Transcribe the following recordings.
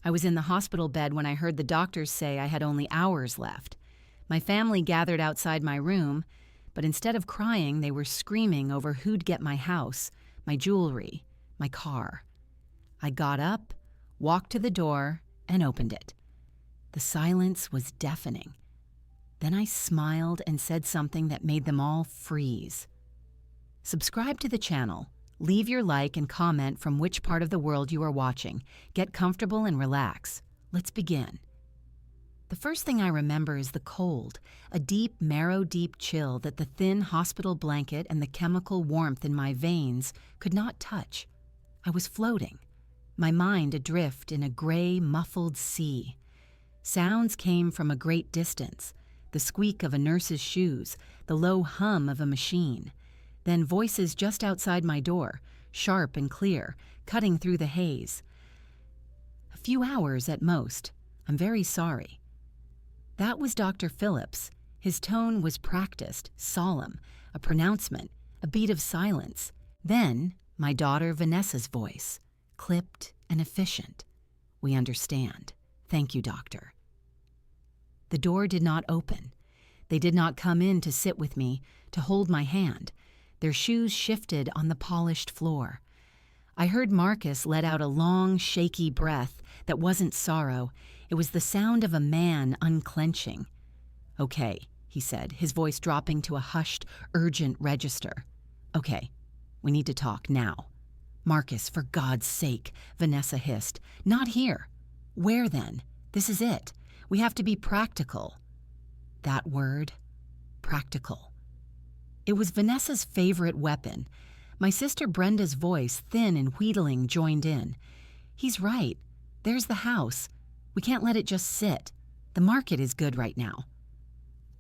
I was in the hospital bed when I heard the doctors say I had only hours left. My family gathered outside my room, but instead of crying, they were screaming over who'd get my house, my jewelry, my car. I got up, walked to the door, and opened it. The silence was deafening. Then I smiled and said something that made them all freeze. Subscribe to the channel. Leave your like and comment from which part of the world you are watching. Get comfortable and relax. Let's begin. The first thing I remember is the cold, a deep, marrow-deep chill that the thin hospital blanket and the chemical warmth in my veins could not touch. I was floating, my mind adrift in a gray, muffled sea. Sounds came from a great distance, the squeak of a nurse's shoes, the low hum of a machine. Then voices just outside my door, sharp and clear, cutting through the haze. A few hours at most. I'm very sorry. That was Dr. Phillips. His tone was practiced, solemn, a pronouncement, a beat of silence. Then, my daughter Vanessa's voice, clipped and efficient. We understand. Thank you, doctor. The door did not open. They did not come in to sit with me, to hold my hand. Their shoes shifted on the polished floor. I heard Marcus let out a long, shaky breath that wasn't sorrow. It was the sound of a man unclenching. "Okay," he said, his voice dropping to a hushed, urgent register. "Okay, we need to talk now." "Marcus, for God's sake," Vanessa hissed. "Not here." "Where then? This is it. We have to be practical." That word, practical. It was Vanessa's favorite weapon. My sister Brenda's voice, thin and wheedling, joined in. "He's right. There's the house. We can't let it just sit. The market is good right now."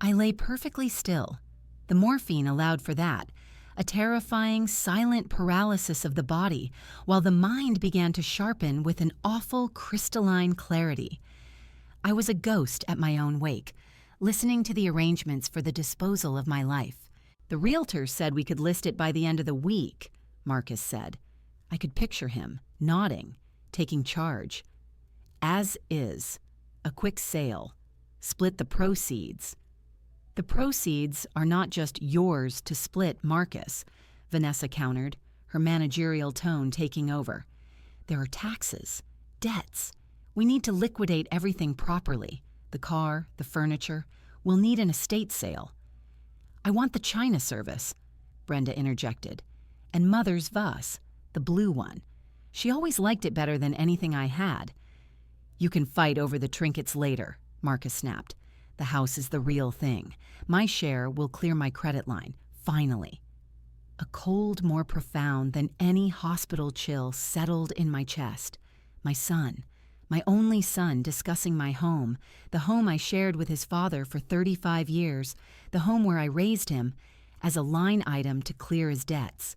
I lay perfectly still. The morphine allowed for that, a terrifying, silent paralysis of the body, while the mind began to sharpen with an awful, crystalline clarity. I was a ghost at my own wake, listening to the arrangements for the disposal of my life. "The realtor said we could list it by the end of the week," Marcus said. I could picture him, nodding, taking charge. "As is. A quick sale. Split the proceeds." "The proceeds are not just yours to split, Marcus," Vanessa countered, her managerial tone taking over. "There are taxes, debts. We need to liquidate everything properly. The car, the furniture. We'll need an estate sale." "I want the China service," Brenda interjected, "and Mother's vase, the blue one. She always liked it better than anything I had." "You can fight over the trinkets later," Marcus snapped. "The house is the real thing. My share will clear my credit line, finally." A cold more profound than any hospital chill settled in my chest. My son, my only son, discussing my home, the home I shared with his father for 35 years, the home where I raised him, as a line item to clear his debts.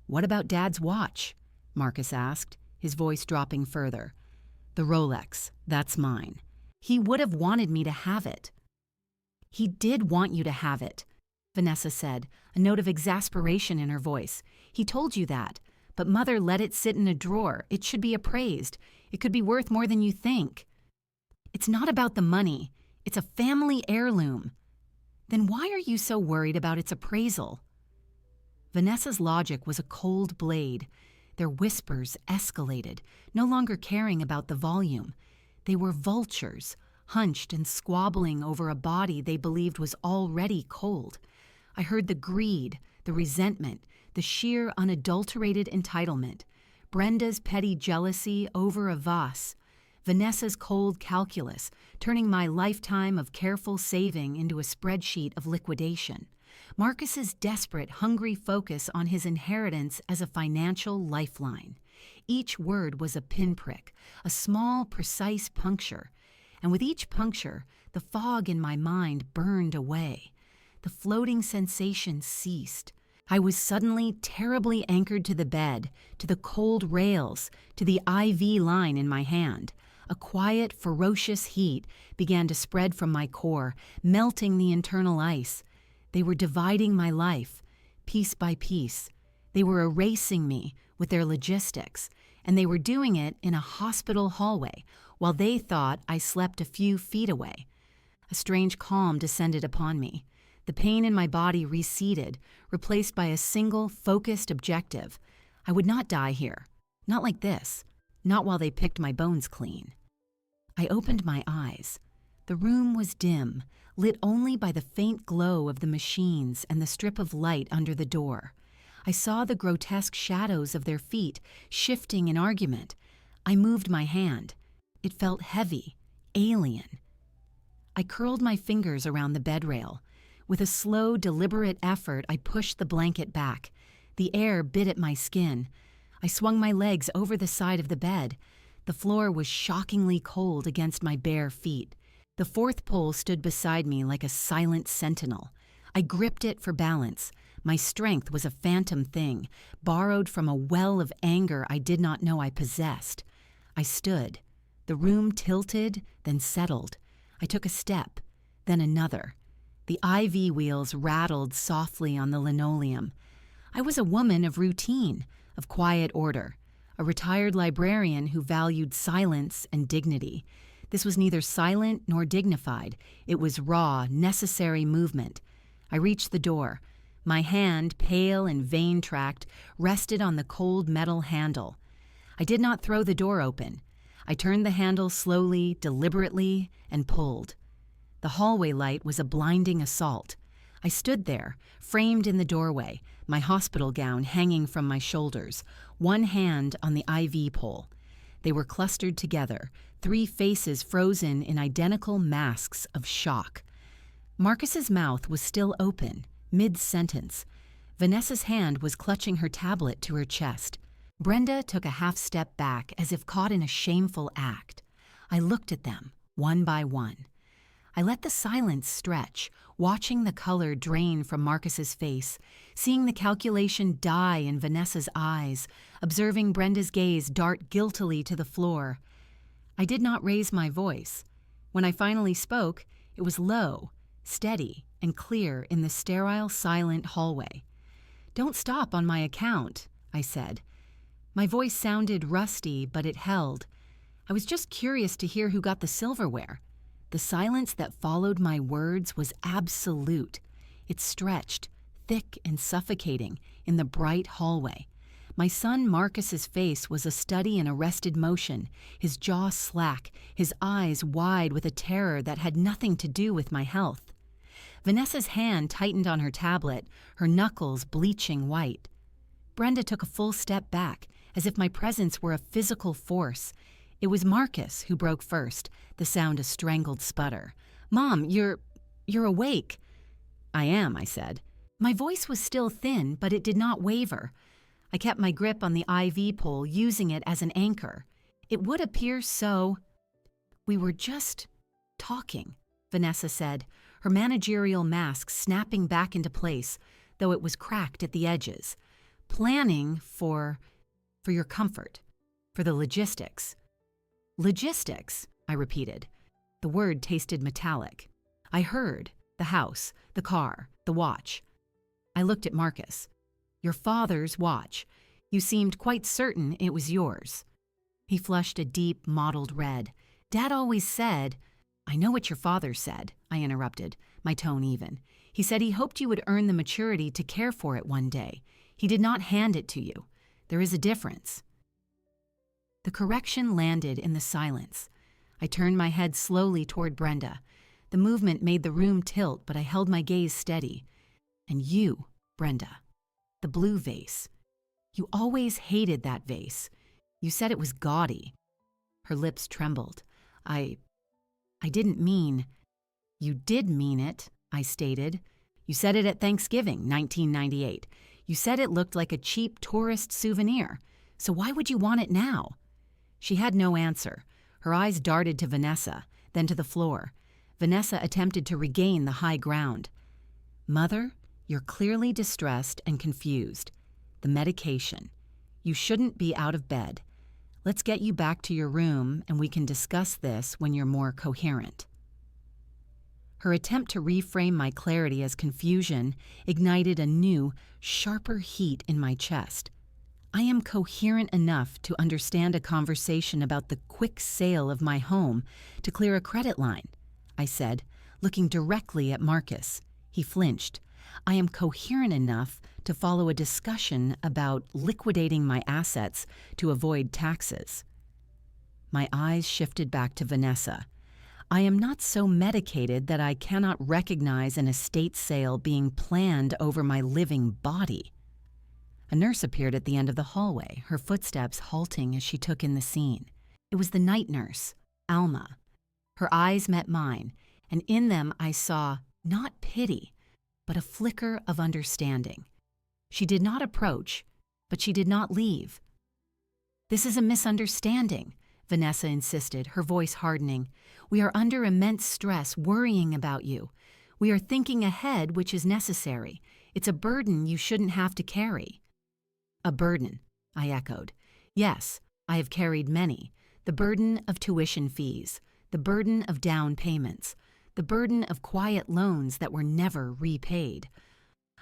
"What about Dad's watch?" Marcus asked, his voice dropping further. "The Rolex, that's mine. He would have wanted me to have it." "He did want you to have it," Vanessa said, a note of exasperation in her voice. "He told you that, but Mother let it sit in a drawer. It should be appraised. It could be worth more than you think." "It's not about the money. It's a family heirloom." "Then why are you so worried about its appraisal?" Vanessa's logic was a cold blade. Their whispers escalated, no longer caring about the volume. They were vultures, hunched and squabbling over a body they believed was already cold. I heard the greed, the resentment, the sheer unadulterated entitlement, Brenda's petty jealousy over a vase, Vanessa's cold calculus, turning my lifetime of careful saving into a spreadsheet of liquidation, Marcus's desperate, hungry focus on his inheritance as a financial lifeline. Each word was a pinprick, a small, precise puncture, and with each puncture, the fog in my mind burned away. The floating sensation ceased. I was suddenly terribly anchored to the bed, to the cold rails, to the IV line in my hand. A quiet, ferocious heat began to spread from my core, melting the internal ice. They were dividing my life, piece by piece. They were erasing me with their logistics, and they were doing it in a hospital hallway while they thought I slept a few feet away. A strange calm descended upon me. The pain in my body receded, replaced by a single, focused objective. I would not die here. Not like this. Not while they picked my bones clean. I opened my eyes. The room was dim, lit only by the faint glow of the machines and the strip of light under the door. I saw the grotesque shadows of their feet shifting in argument. I moved my hand. It felt heavy, alien. I curled my fingers around the bed rail. With a slow, deliberate effort, I pushed the blanket back. The air bit at my skin. I swung my legs over the side of the bed. The floor was shockingly cold against my bare feet. The fourth pole stood beside me like a silent sentinel. I gripped it for balance. My strength was a phantom thing, borrowed from a well of anger I did not know I possessed. I stood. The room tilted, then settled. I took a step, then another. The IV wheels rattled softly on the linoleum. I was a woman of routine, of quiet order, a retired librarian who valued silence and dignity. This was neither silent nor dignified. It was raw, necessary movement. I reached the door. My hand, pale and vein-tracked, rested on the cold metal handle. I did not throw the door open. I turned the handle slowly, deliberately, and pulled. The hallway light was a blinding assault. I stood there, framed in the doorway, my hospital gown hanging from my shoulders, one hand on the IV pole. They were clustered together, 3 faces frozen in identical masks of shock. Marcus's mouth was still open, mid-sentence. Vanessa's hand was clutching her tablet to her chest. Brenda took a half-step back as if caught in a shameful act. I looked at them, one by one. I let the silence stretch, watching the color drain from Marcus's face, seeing the calculation die in Vanessa's eyes, observing Brenda's gaze dart guiltily to the floor. I did not raise my voice. When I finally spoke, it was low, steady, and clear in the sterile, silent hallway. "Don't stop on my account," I said. My voice sounded rusty, but it held. I was just curious to hear who got the silverware. The silence that followed my words was absolute. It stretched, thick and suffocating, in the bright hallway. My son Marcus's face was a study in arrested motion, his jaw slack, his eyes wide with a terror that had nothing to do with my health. Vanessa's hand tightened on her tablet, her knuckles bleaching white. Brenda took a full step back, as if my presence were a physical force. It was Marcus who broke first, the sound a strangled sputter. "Mom, you're awake." "I am," I said. My voice was still thin, but it did not waver. I kept my grip on the IV pole, using it as an anchor. It would appear so. "We were just talking," Vanessa said, her managerial mask snapping back into place, though it was cracked at the edges. "Planning for your comfort, for the logistics." "Logistics," I repeated. The word tasted metallic. I heard the house, the car, the watch. I looked at Marcus. "Your father's watch. You seemed quite certain it was yours." He flushed a deep, mottled red. "Dad always said—" "I know what your father said," I interrupted, my tone even. "He said he hoped you would earn the maturity to care for it one day. He did not hand it to you. There is a difference." The correction landed in the silence. I turned my head slowly toward Brenda. The movement made the room tilt, but I held my gaze steady. "And you, Brenda. The blue vase. You always hated that vase. You said it was gaudy." Her lips trembled. I didn't mean—" "You did mean it," I stated. "You said it at Thanksgiving, 1998. You said it looked like a cheap tourist souvenir. So why would you want it now?" She had no answer. Her eyes darted to Vanessa, then to the floor. Vanessa attempted to regain the high ground. "Mother, you're clearly distressed and confused. The medication. You shouldn't be out of bed. Let's get you back to your room and we can discuss this when you're more coherent." Her attempt to reframe my clarity as confusion ignited a new, sharper heat in my chest. I am coherent enough to understand a conversation about the quick sale of my home to clear a credit line, I said, looking directly at Marcus. He flinched. I am coherent enough to follow a discussion about liquidating my assets to avoid taxes. My eyes shifted back to Vanessa. I am not so medicated that I cannot recognize an estate sale being planned over my living body. A nurse appeared at the end of the hallway, her footsteps halting as she took in the scene. It was the night nurse, Alma. Her eyes met mine, and in them I saw not pity, but a flicker of understanding. She did not approach, but she did not leave. "This is a misunderstanding," Vanessa insisted, her voice hardening. "We are under immense stress, worrying about you. We are thinking ahead, which is necessary. It's a burden you shouldn't have to carry." "A burden," I echoed. "Yes, I have carried many. The burden of tuition fees, the burden of down payments, the burden of quiet loans that were never repaid."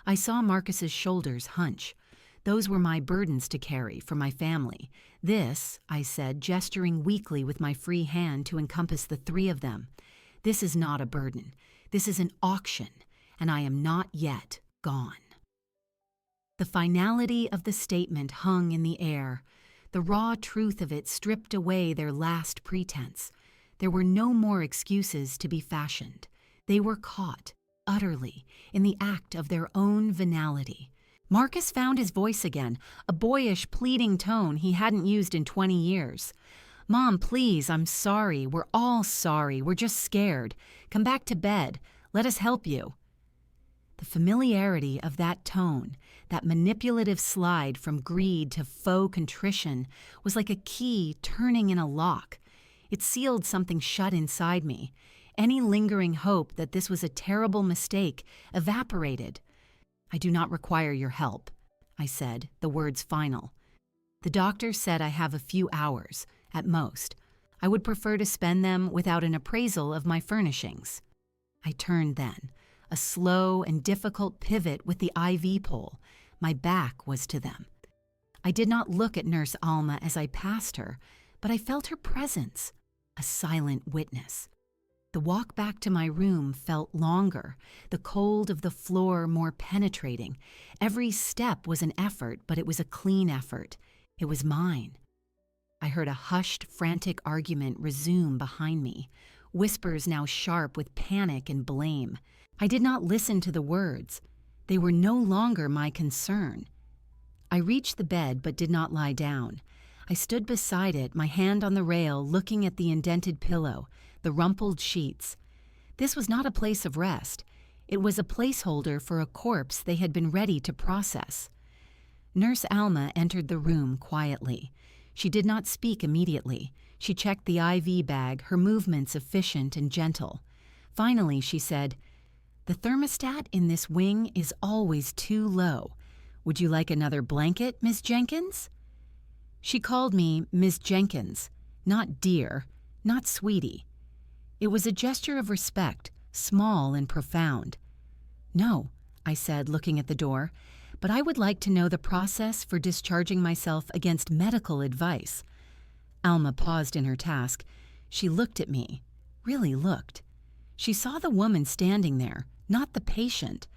I saw Marcus's shoulders hunch. Those were my burdens to carry for my family. "This," I said, gesturing weakly with my free hand to encompass the three of them, "this is not a burden. This is an auction, and I am not yet gone." The finality of the statement hung in the air. The raw truth of it stripped away their last pretense. There were no more excuses to be fashioned. They were caught, utterly, in the act of their own venality. Marcus found his voice again, a boyish, pleading tone he hadn't used in 20 years. "Mom, please, I'm sorry. We're all sorry. We're just scared. Come back to bed. Let us help you." The familiarity of that tone, that manipulative slide from greed to faux contrition, was like a key turning in a lock. It sealed something shut inside me. Any lingering hope that this was a terrible mistake evaporated. "I do not require your help," I said, the words final. "The doctor said I have a few hours, at most. I would prefer to spend them without an appraisal of my furnishings." I turned then, a slow and difficult pivot with the IV pole. My back was to them. I did not look at Nurse Alma as I passed her, but I felt her presence, a silent witness. The walk back to my room felt longer, the cold of the floor more penetrating. Every step was an effort, but it was a clean effort. It was mine. I heard a hushed, frantic argument resume behind me, whispers now sharp with panic and blame. I did not listen to the words. They were no longer my concern. I reached the bed but did not lie down. I stood beside it, my hand on the rail, looking at the indented pillow, the rumpled sheets. This was not a place of rest. It was a placeholder for a corpse they had been ready to process. Nurse Alma entered the room quietly. She did not speak immediately. She checked the IV bag, her movements efficient and gentle. Finally, she said, "The thermostat in this wing is always too low. Would you like another blanket, Miss Jenkins?" She called me Miss Jenkins, not dear, not sweetie. It was a gesture of respect, small and profound. "No," I said, looking at the door, "but I would like to know the process for discharging myself against medical advice." Alma paused in her task. She looked at me, really looked. She saw the woman standing there, not the patient.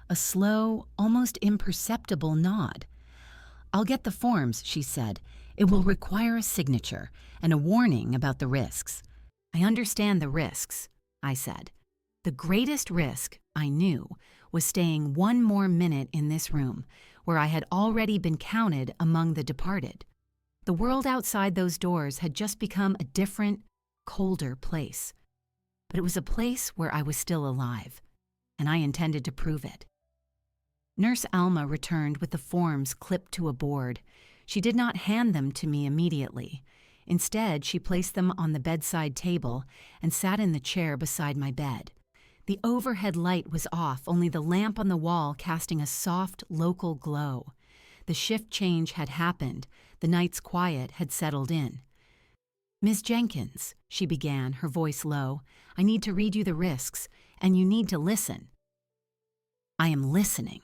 A slow, almost imperceptible nod. "I'll get the forms," she said. "It will require a signature and a warning about the risks." "I understand the risks," I said. The greatest risk, I knew, was staying one more minute in this room, where I had already been counted among the departed. The world outside those doors had just become a different, colder place. But it was a place where I was still alive, and I intended to prove it. Nurse Alma returned with the forms clipped to a board. She did not hand them to me immediately. Instead, she placed them on the bedside table and sat in the chair beside my bed. The overhead light was off, only the lamp on the wall casting a soft, local glow. The shift change had happened. The night's quiet had settled in. "Miss Jenkins," she began, her voice low, "I need to read you the risks, and you need to listen." "I am listening."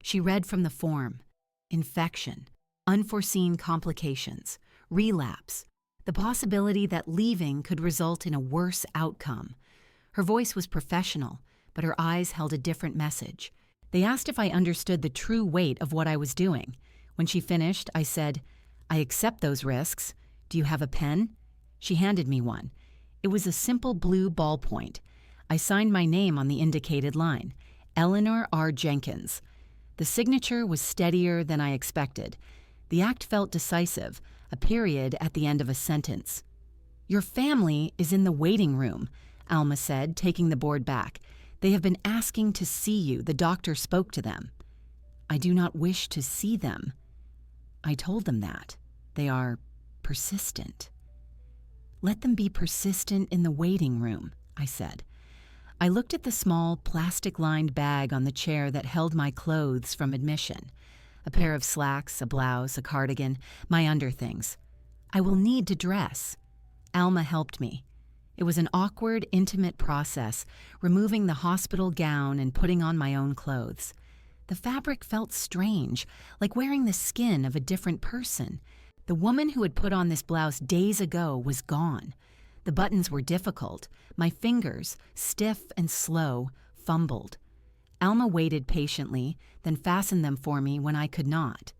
She read from the form. Infection. Unforeseen complications, relapse, the possibility that leaving could result in a worse outcome. Her voice was professional, but her eyes held a different message. They asked if I understood the true weight of what I was doing. When she finished, I said, "I accept those risks. Do you have a pen?" She handed me one. It was a simple blue ballpoint. I signed my name on the indicated line, Eleanor R. Jenkins. The signature was steadier than I expected. The act felt decisive, a period at the end of a sentence. "Your family is in the waiting room," Alma said, taking the board back. "They have been asking to see you. The doctor spoke to them." "I do not wish to see them." I told them that. They are persistent. "Let them be persistent in the waiting room," I said. I looked at the small, plastic-lined bag on the chair that held my clothes from admission. A pair of slacks, a blouse, a cardigan, my underthings. "I will need to dress." Alma helped me. It was an awkward, intimate process, removing the hospital gown and putting on my own clothes. The fabric felt strange, like wearing the skin of a different person. The woman who had put on this blouse days ago was gone. The buttons were difficult. My fingers, stiff and slow, fumbled. Alma waited patiently, then fastened them for me when I could not.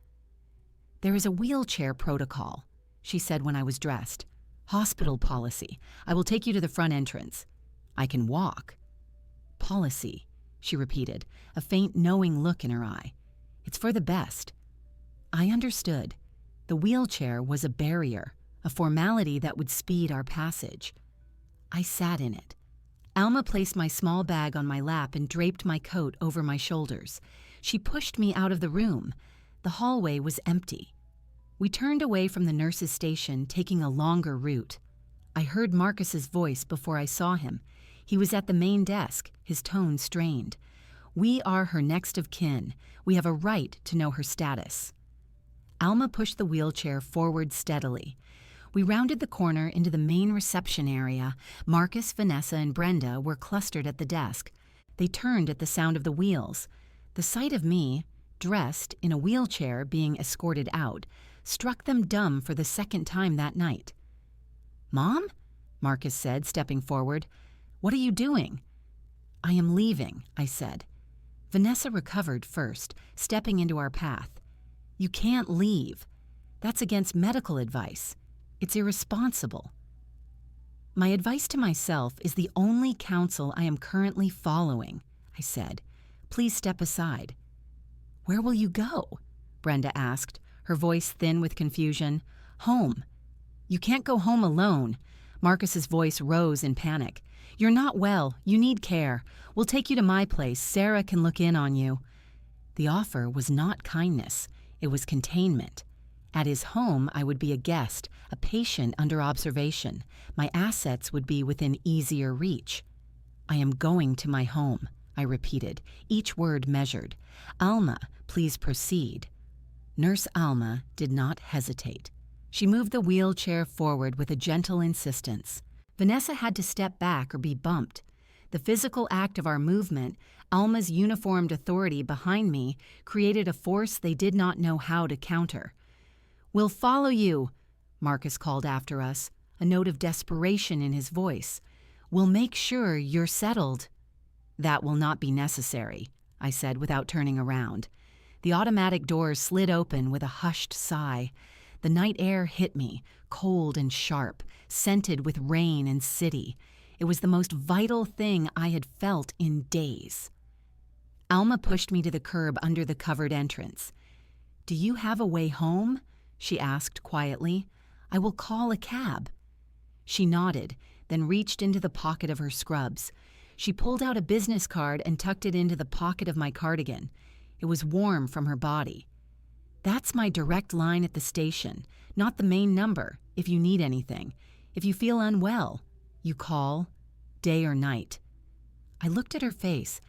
"There is a wheelchair protocol," she said when I was dressed. "Hospital policy. I will take you to the front entrance." "I can walk." "Policy," she repeated, a faint knowing look in her eye. "It's for the best." I understood. The wheelchair was a barrier, a formality that would speed our passage. I sat in it. Alma placed my small bag on my lap and draped my coat over my shoulders. She pushed me out of the room. The hallway was empty. We turned away from the nurse's station, taking a longer route. I heard Marcus's voice before I saw him. He was at the main desk, his tone strained. "We are her next of kin. We have a right to know her status." Alma pushed the wheelchair forward steadily. We rounded the corner into the main reception area. Marcus, Vanessa, and Brenda were clustered at the desk. They turned at the sound of the wheels. The sight of me, dressed in a wheelchair being escorted out, struck them dumb for the second time that night. "Mom?" Marcus said, stepping forward. "What are you doing?" "I am leaving," I said. Vanessa recovered first, stepping into our path. "You can't leave. That's against medical advice. It's irresponsible." "My advice to myself is the only counsel I am currently following," I said. "Please step aside." "Where will you go?" Brenda asked, her voice thin with confusion. "Home." "You can't go home alone." Marcus's voice rose in panic. "You're not well. You need care. We'll take you to my place. Sarah can look in on you." The offer was not kindness. It was containment. At his home, I would be a guest, a patient under observation. My assets would be within easier reach. "I am going to my home," I repeated, each word measured. "Alma, please proceed." Nurse Alma did not hesitate. She moved the wheelchair forward with a gentle insistence. Vanessa had to step back or be bumped. The physical act of our movement, Alma's uniformed authority behind me, created a force they did not know how to counter. "We'll follow you," Marcus called after us, a note of desperation in his voice. "We'll make sure you're settled." "That will not be necessary," I said without turning around. The automatic doors slid open with a hushed sigh. The night air hit me, cold and sharp, scented with rain and city. It was the most vital thing I had felt in days. Alma pushed me to the curb under the covered entrance. "Do you have a way home?" she asked quietly. "I will call a cab." She nodded, then reached into the pocket of her scrubs. She pulled out a business card and tucked it into the pocket of my cardigan. It was warm from her body. "That's my direct line at the station, not the main number, if you need anything. If you feel unwell, you call, day or night." I looked at her face.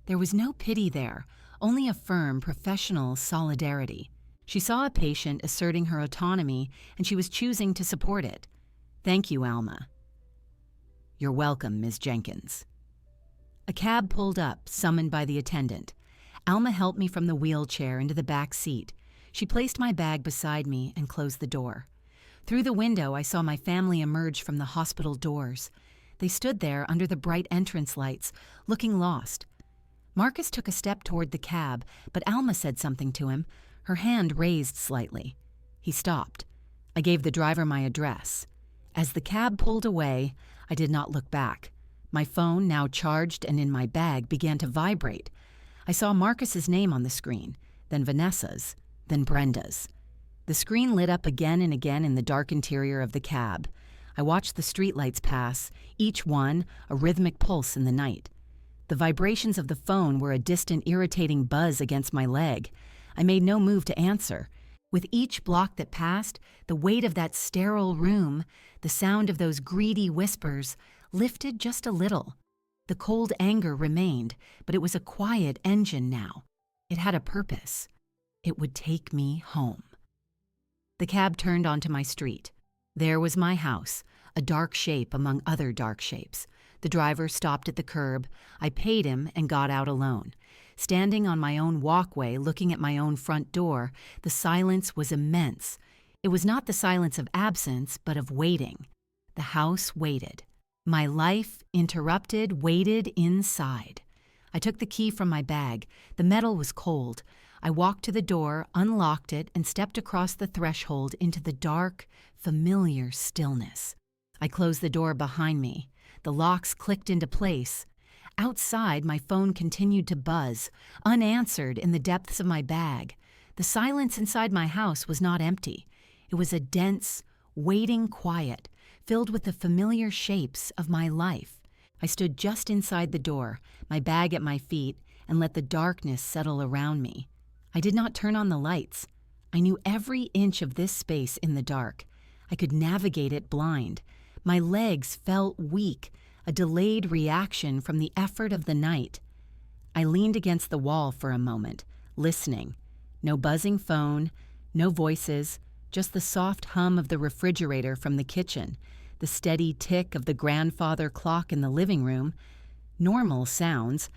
There was no pity there, only a firm, professional solidarity. She saw a patient asserting her autonomy, and she was choosing to support it. "Thank you, Alma." "You're welcome, Ms. Jenkins." A cab pulled up, summoned by the attendant. Alma helped me from the wheelchair into the back seat. She placed my bag beside me and closed the door. Through the window, I saw my family emerge from the hospital doors. They stood there under the bright entrance lights, looking lost. Marcus took a step toward the cab, but Alma said something to him, her hand raised slightly. He stopped. I gave the driver my address. As the cab pulled away, I did not look back. My phone, now charged and in my bag, began to vibrate. I saw Marcus's name on the screen, then Vanessa's, then Brenda's. The screen lit up again and again in the dark interior of the cab. I watched the streetlights pass, each one a rhythmic pulse in the night. The vibrations of the phone were a distant, irritating buzz against my leg. I made no move to answer. With each block that passed, the weight of that sterile room, the sound of those greedy whispers, lifted just a little. The cold anger remained, but it was a quiet engine now. It had a purpose. It would take me home. The cab turned onto my street. There was my house, a dark shape among other dark shapes. The driver stopped at the curb. I paid him and got out alone. Standing on my own walkway, looking at my own front door, the silence was immense. It was not the silence of absence, but of waiting. The house waited. My life, interrupted, waited inside. I took the key from my bag. The metal was cold. I walked to the door, unlocked it, and stepped across the threshold into the dark, familiar stillness. I closed the door behind me. The locks clicked into place. Outside, my phone continued to buzz, unanswered in the depths of my bag. The silence inside my house was not empty. It was a dense, waiting quiet, filled with the familiar shapes of my life. I stood just inside the door, my bag at my feet, and let the darkness settle around me. I did not turn on the lights. I knew every inch of this space in the dark. I could navigate it blind. My legs felt weak, a delayed reaction from the effort of the night. I leaned against the wall for a moment, listening. No buzzing phone, no voices, just the soft hum of the refrigerator from the kitchen, the steady tick of the grandfather clock in the living room. Normal sounds.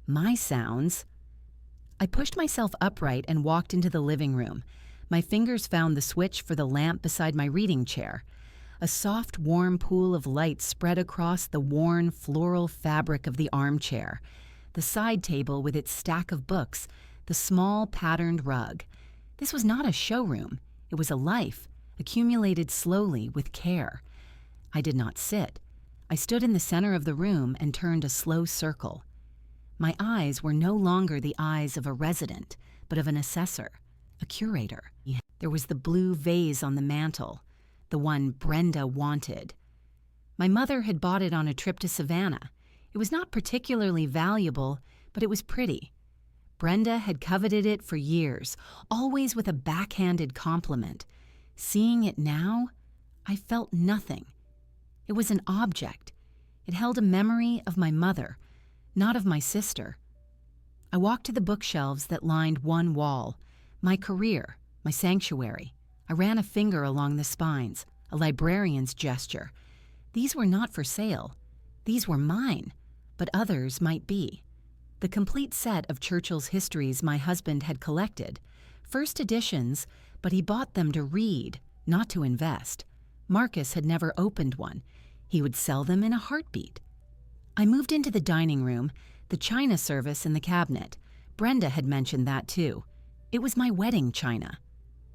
My sounds. I pushed myself upright and walked into the living room. My fingers found the switch for the lamp beside my reading chair. A soft, warm pool of light spread across the worn, floral fabric of the armchair, the side table with its stack of books, the small, patterned rug. This was not a showroom. It was a life, accumulated slowly with care. I did not sit. I stood in the center of the room and turned a slow circle. My eyes were no longer the eyes of a resident, but of an assessor, a curator. There was the blue vase on the mantel, the one Brenda wanted. My mother had bought it on a trip to Savannah. It was not particularly valuable, but it was pretty. Brenda had coveted it for years, always with a backhanded compliment. Seeing it now, I felt nothing. It was an object. It held a memory of my mother, not of my sister. I walked to the bookshelves that lined one wall, my career, my sanctuary. I ran a finger along the spines, a librarian's gesture. These were not for sale. These were mine, but others might be. The complete set of Churchill's histories my husband had collected. First editions, but he bought them to read, not to invest. Marcus had never opened one. He would sell them in a heartbeat. I moved into the dining room, the china service in the cabinet. Brenda had mentioned that too. It was my wedding china.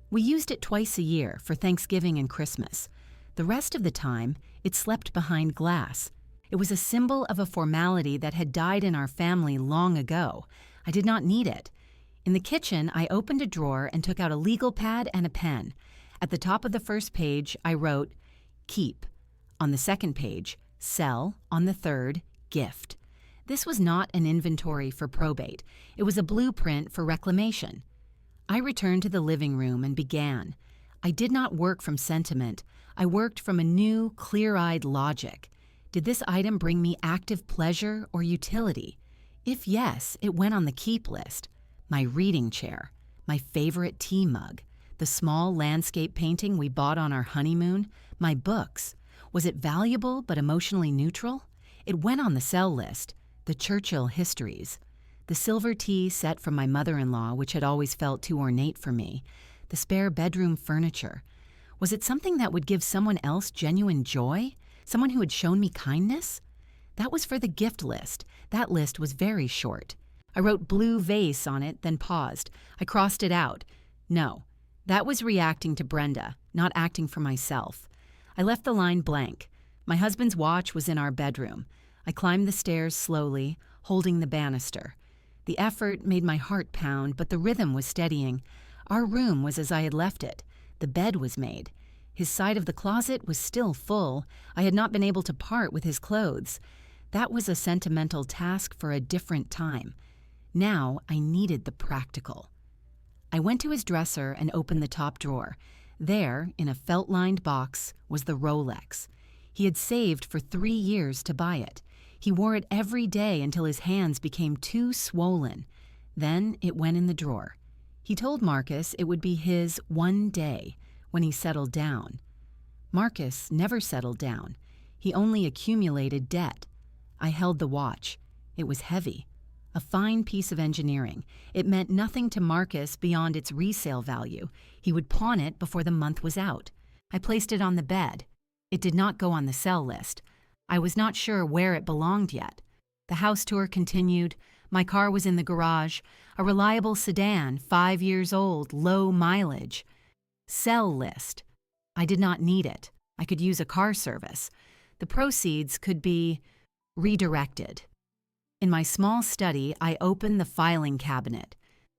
We used it twice a year, for Thanksgiving and Christmas. The rest of the time, it slept behind glass. It was a symbol of a formality that had died in our family long ago. I did not need it. In the kitchen, I opened a drawer and took out a legal pad and a pen. At the top of the first page, I wrote, "Keep." On the second page, "Sell." On the third, "Gift." This was not an inventory for probate. It was a blueprint for reclamation. I returned to the living room and began. I did not work from sentiment. I worked from a new, clear-eyed logic. Did this item bring me active pleasure or utility? If yes, it went on the keep list. My reading chair, my favorite tea mug, the small landscape painting we bought on our honeymoon, my books. Was it valuable but emotionally neutral? It went on the sell list, the Churchill histories. The silver tea set from my mother-in-law, which had always felt too ornate for me, the spare bedroom furniture. Was it something that would give someone else genuine joy? Someone who had shown me kindness? That was for the gift list. That list was very short. I wrote blue vase on it, then paused. I crossed it out. No, that was reacting to Brenda, not acting for myself. I left the line blank. My husband's watch was in our bedroom. I climbed the stairs slowly, holding the banister. The effort made my heart pound, but the rhythm was steadying. Our room was as I had left it. The bed was made. His side of the closet was still full. I had not been able to part with his clothes. That was a sentimental task for a different time. Now I needed the practical. I went to his dresser and opened the top drawer. There, in a felt-lined box, was the Rolex. He had saved for 3 years to buy it. He wore it every day until his hands became too swollen. Then it went in the drawer. He told Marcus it would be his one day, when he settled down. Marcus never settled down. He only accumulated debt. I held the watch. It was heavy. A fine piece of engineering. It meant nothing to Marcus beyond its resale value. He would pawn it before the month was out. I placed it on the bed. It did not go on the sell list. I was not sure where it belonged yet. The house tour continued. My car was in the garage, a reliable sedan, 5 years old, low mileage. Sell list. I did not need it. I could use a car service. The proceeds could be redirected. In my small study, I opened the filing cabinet,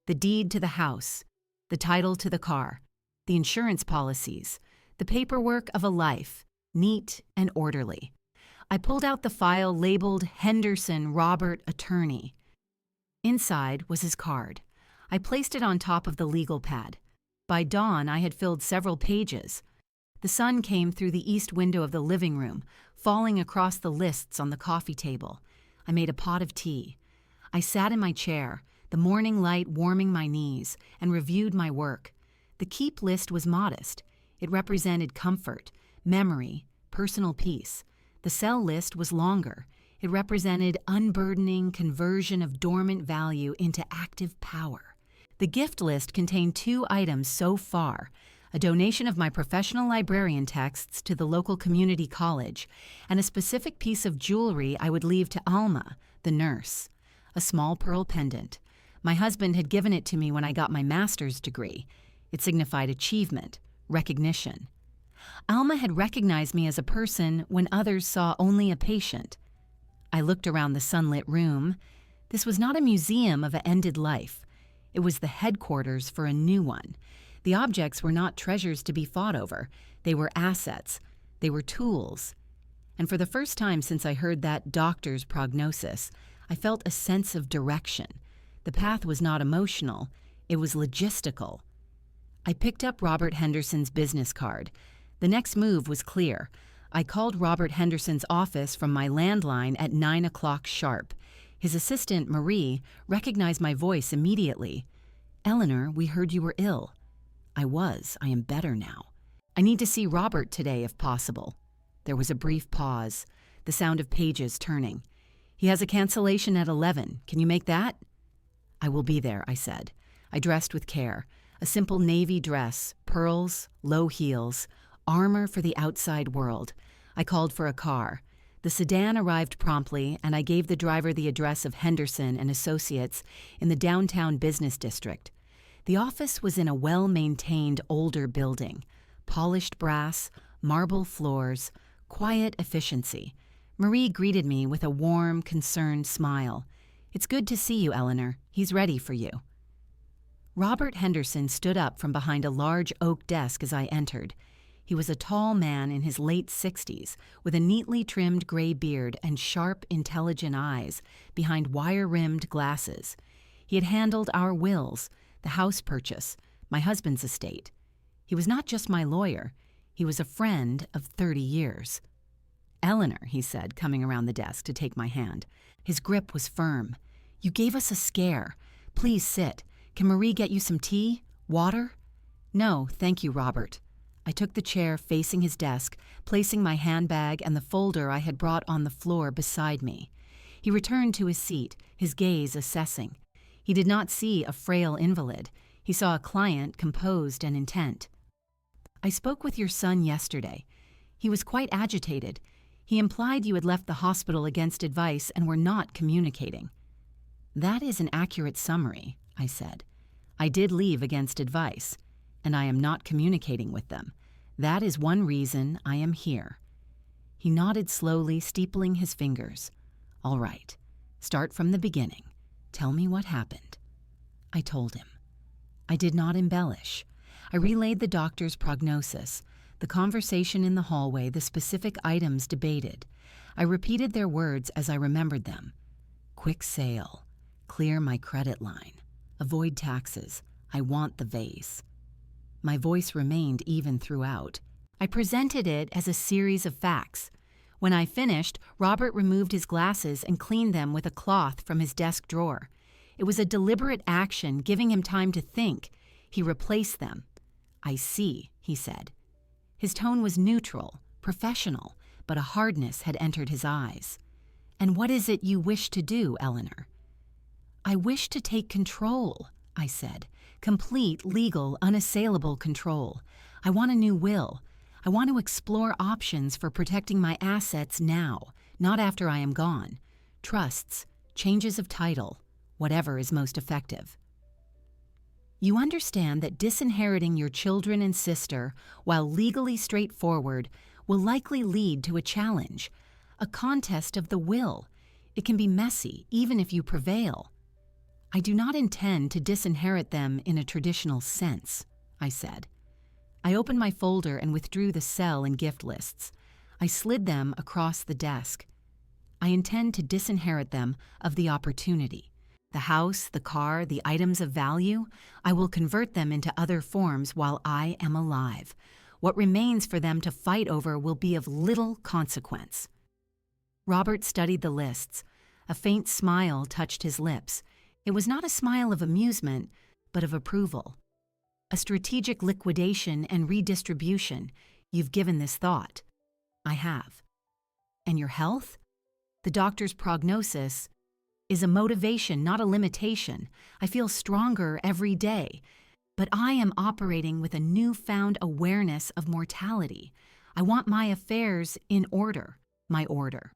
the deed to the house, the title to the car, the insurance policies, the paperwork of a life, neat and orderly. I pulled out the file labeled Henderson Robert Attorney. Inside was his card. I placed it on top of the legal pad. By dawn, I had filled several pages. The sun came through the east window of the living room, falling across the lists on the coffee table. I made a pot of tea. I sat in my chair, the morning light warming my knees, and reviewed my work. The keep list was modest. It represented comfort, memory, personal peace. The sell list was longer. It represented unburdening conversion of dormant value into active power. The gift list contained 2 items so far: a donation of my professional librarian texts to the local community college, and a specific piece of jewelry I would leave to Alma, the nurse, a small pearl pendant. My husband had given it to me when I got my master's degree. It signified achievement, recognition. Alma had recognized me as a person when others saw only a patient. I looked around the sunlit room. This was not a museum of an ended life. It was the headquarters for a new one. The objects were not treasures to be fought over. They were assets. They were tools. And for the first time since I heard that doctor's prognosis, I felt a sense of direction. The path was not emotional. It was logistical. I picked up Robert Henderson's business card. The next move was clear. I called Robert Henderson's office from my landline at 9 o'clock sharp. His assistant, Marie, recognized my voice immediately. "Eleanor, we heard you were ill." I was. I am better now. "I need to see Robert today, if possible." There was a brief pause, the sound of pages turning. "He has a cancellation at 11. Can you make that?" "I will be there," I said. I dressed with care. A simple navy dress, pearls, low heels, armor for the outside world. I called for a car. The sedan arrived promptly, and I gave the driver the address of Henderson and Associates in the downtown business district. The office was in a well-maintained older building. Polished brass, marble floors, quiet efficiency. Marie greeted me with a warm, concerned smile. "It's good to see you, Eleanor. He's ready for you." Robert Henderson stood up from behind a large oak desk as I entered. He was a tall man in his late 60s, with a neatly trimmed gray beard and sharp, intelligent eyes behind wire-rimmed glasses. He had handled our wills, the house purchase, my husband's estate. He was not just my lawyer. He was a friend of 30 years. "Eleanor," he said, coming around the desk to take my hand. His grip was firm. "You gave us a scare. Please sit. Can Marie get you some tea? Water?" "No, thank you, Robert." I took the chair facing his desk, placing my handbag and the folder I had brought on the floor beside me. He returned to his seat, his gaze assessing. He did not see a frail invalid. He saw a client composed and intent. "I spoke with your son yesterday. He was quite agitated. He implied you had left the hospital against advice and were not communicating." "That is an accurate summary," I said. "I did leave against advice, and I am not communicating with them. That is one reason I am here." He nodded slowly, steepling his fingers. "All right. Start from the beginning. Tell me what happened." I told him. I did not embellish. I relayed the doctor's prognosis, the conversation in the hallway, the specific items debated. I repeated their words as I remembered them. Quick sale. Clear my credit line. Avoid taxes. I want the vase. My voice remained even throughout. I presented it as a series of facts. When I finished, Robert removed his glasses and cleaned them with a cloth from his desk drawer. It was a deliberate action, giving him time to think. He replaced them. "I see," he said. His tone was neutral, professional, but a hardness had entered his eyes. "And what is it you wish to do, Eleanor?" "I wish to take control," I said. "Complete, legal, unassailable control. I want a new will. I want to explore options for protecting my assets now, not after I am gone. Trusts, changes of title, whatever is most effective." You understand that disinheriting your children and sister, while legally straightforward, will likely lead to a challenge, a contest of the will. It can be messy, even if you prevail. "I do not intend to disinherit them in a traditional sense," I said. I opened my folder and withdrew the sell and gift lists. I slid them across the desk. "I intend to disinherit them of the opportunity. The house, the car, the items of value, I will convert them into other forms while I am alive. What remains for them to fight over will be of little consequence." Robert studied the lists. A faint smile touched his lips. It was not a smile of amusement, but of approval. "A strategic liquidation and redistribution. You've given this thought." "I have." "And your health?" "The doctor's prognosis is a motivation, not a limitation. I feel stronger every day. But I am operating with a newfound awareness of mortality. I want my affairs in order, my order."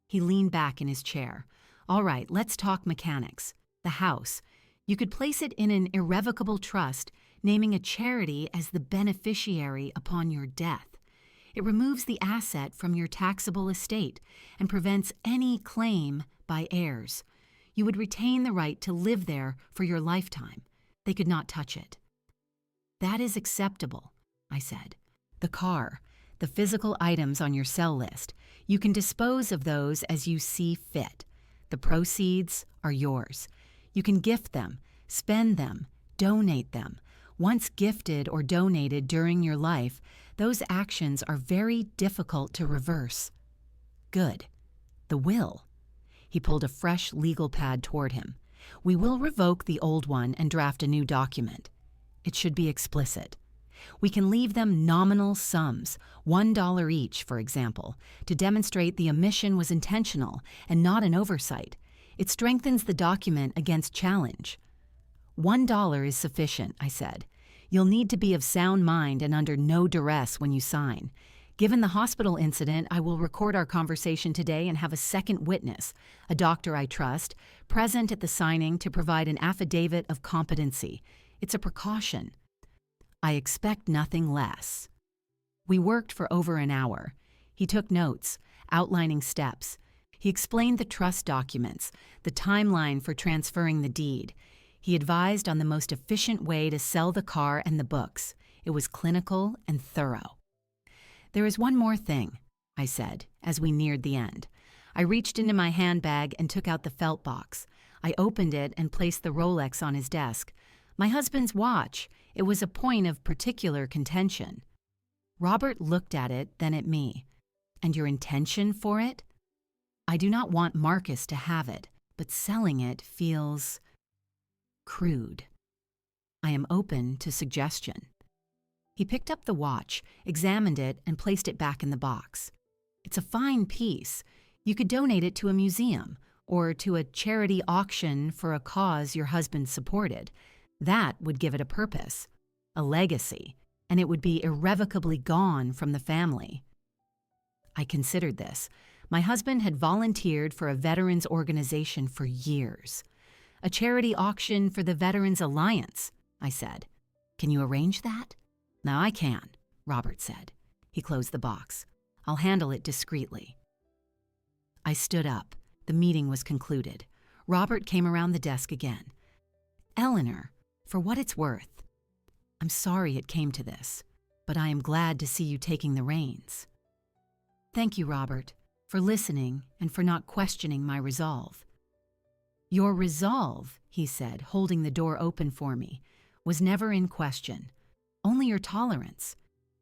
He leaned back in his chair. "All right, let's talk mechanics. The house. You could place it in an irrevocable trust, naming a charity as the beneficiary upon your death. It removes the asset from your taxable estate and prevents any claim by heirs. You would retain the right to live there for your lifetime. They could not touch it." "That is acceptable," I said. "The car, the physical items on your sell list, you can dispose of those as you see fit. The proceeds are yours. You can gift them, spend them, donate them. Once gifted or donated during your life, those actions are very difficult to reverse." "Good. The will." He pulled a fresh legal pad toward him. "We will revoke the old one and draft a new document. It should be explicit. We can leave them nominal sums, $1 each, for example, to demonstrate the omission was intentional and not an oversight. It strengthens the document against challenge." $1 is sufficient," I said. "You'll need to be of sound mind and under no duress when you sign. Given the hospital incident, I will record our conversation today and have a second witness, a doctor I trust, present at the signing to provide an affidavit of competency. It's a precaution. I expect nothing less." We worked for over an hour. He took notes, outlining steps. He explained the trust documents, the timeline for transferring the deed. He advised on the most efficient way to sell the car and the books. It was clinical and thorough. "There is one more thing," I said, as we neared the end. I reached into my handbag and took out the felt box. I opened it and placed the Rolex on his desk. My husband's watch. It was a point of particular contention. Robert looked at it, then at me. "And your intention for it?" "I do not want Marcus to have it, but selling it feels crude. I am open to suggestion." He picked up the watch, examined it, and placed it back in the box. "It's a fine piece. You could donate it to a museum or to a charity auction for a cause your husband supported. That would give it a purpose, a legacy, and it would be irrevocably gone from the family. I considered this. My husband had volunteered for a veterans organization for years. A charity auction for the Veterans Alliance, I said. Can you arrange that? No, I can, Robert said. He closed the box. I'll handle it discreetly. I stood up. The meeting was concluded. Robert came around the desk again. Eleanor, for what it's worth, I'm sorry it came to this, but I am glad to see you taking the reins. Thank you, Robert, for listening and for not questioning my resolve. Your resolve, he said, holding the door open for me, was never in question. Only your tolerance.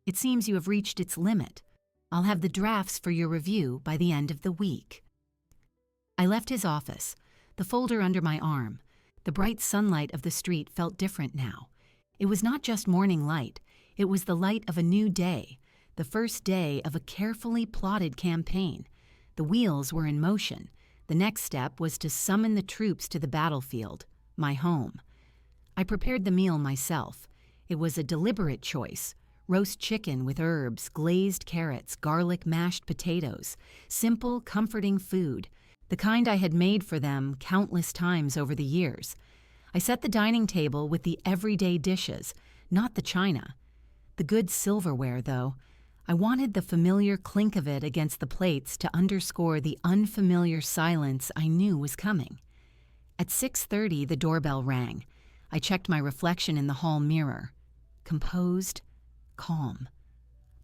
It seems you have reached its limit. I'll have the drafts for your review by the end of the week. I left his office, the folder under my arm. The bright sunlight of the street felt different now. It was not just morning light. It was the light of a new day, the first day of a carefully plotted campaign. The wheels were in motion. The next step was to summon the troops to the battlefield, my home. I prepared the meal myself. It was a deliberate choice. Roast chicken with herbs, glazed carrots, garlic mashed potatoes. Simple, comforting food, the kind I had made for them countless times over the years. I set the dining table with the everyday dishes, not the china. The good silverware, though. I wanted the familiar clink of it against the plates to underscore the unfamiliar silence I knew was coming. At 6:30, the doorbell rang. I checked my reflection in the hall mirror. Composed, calm.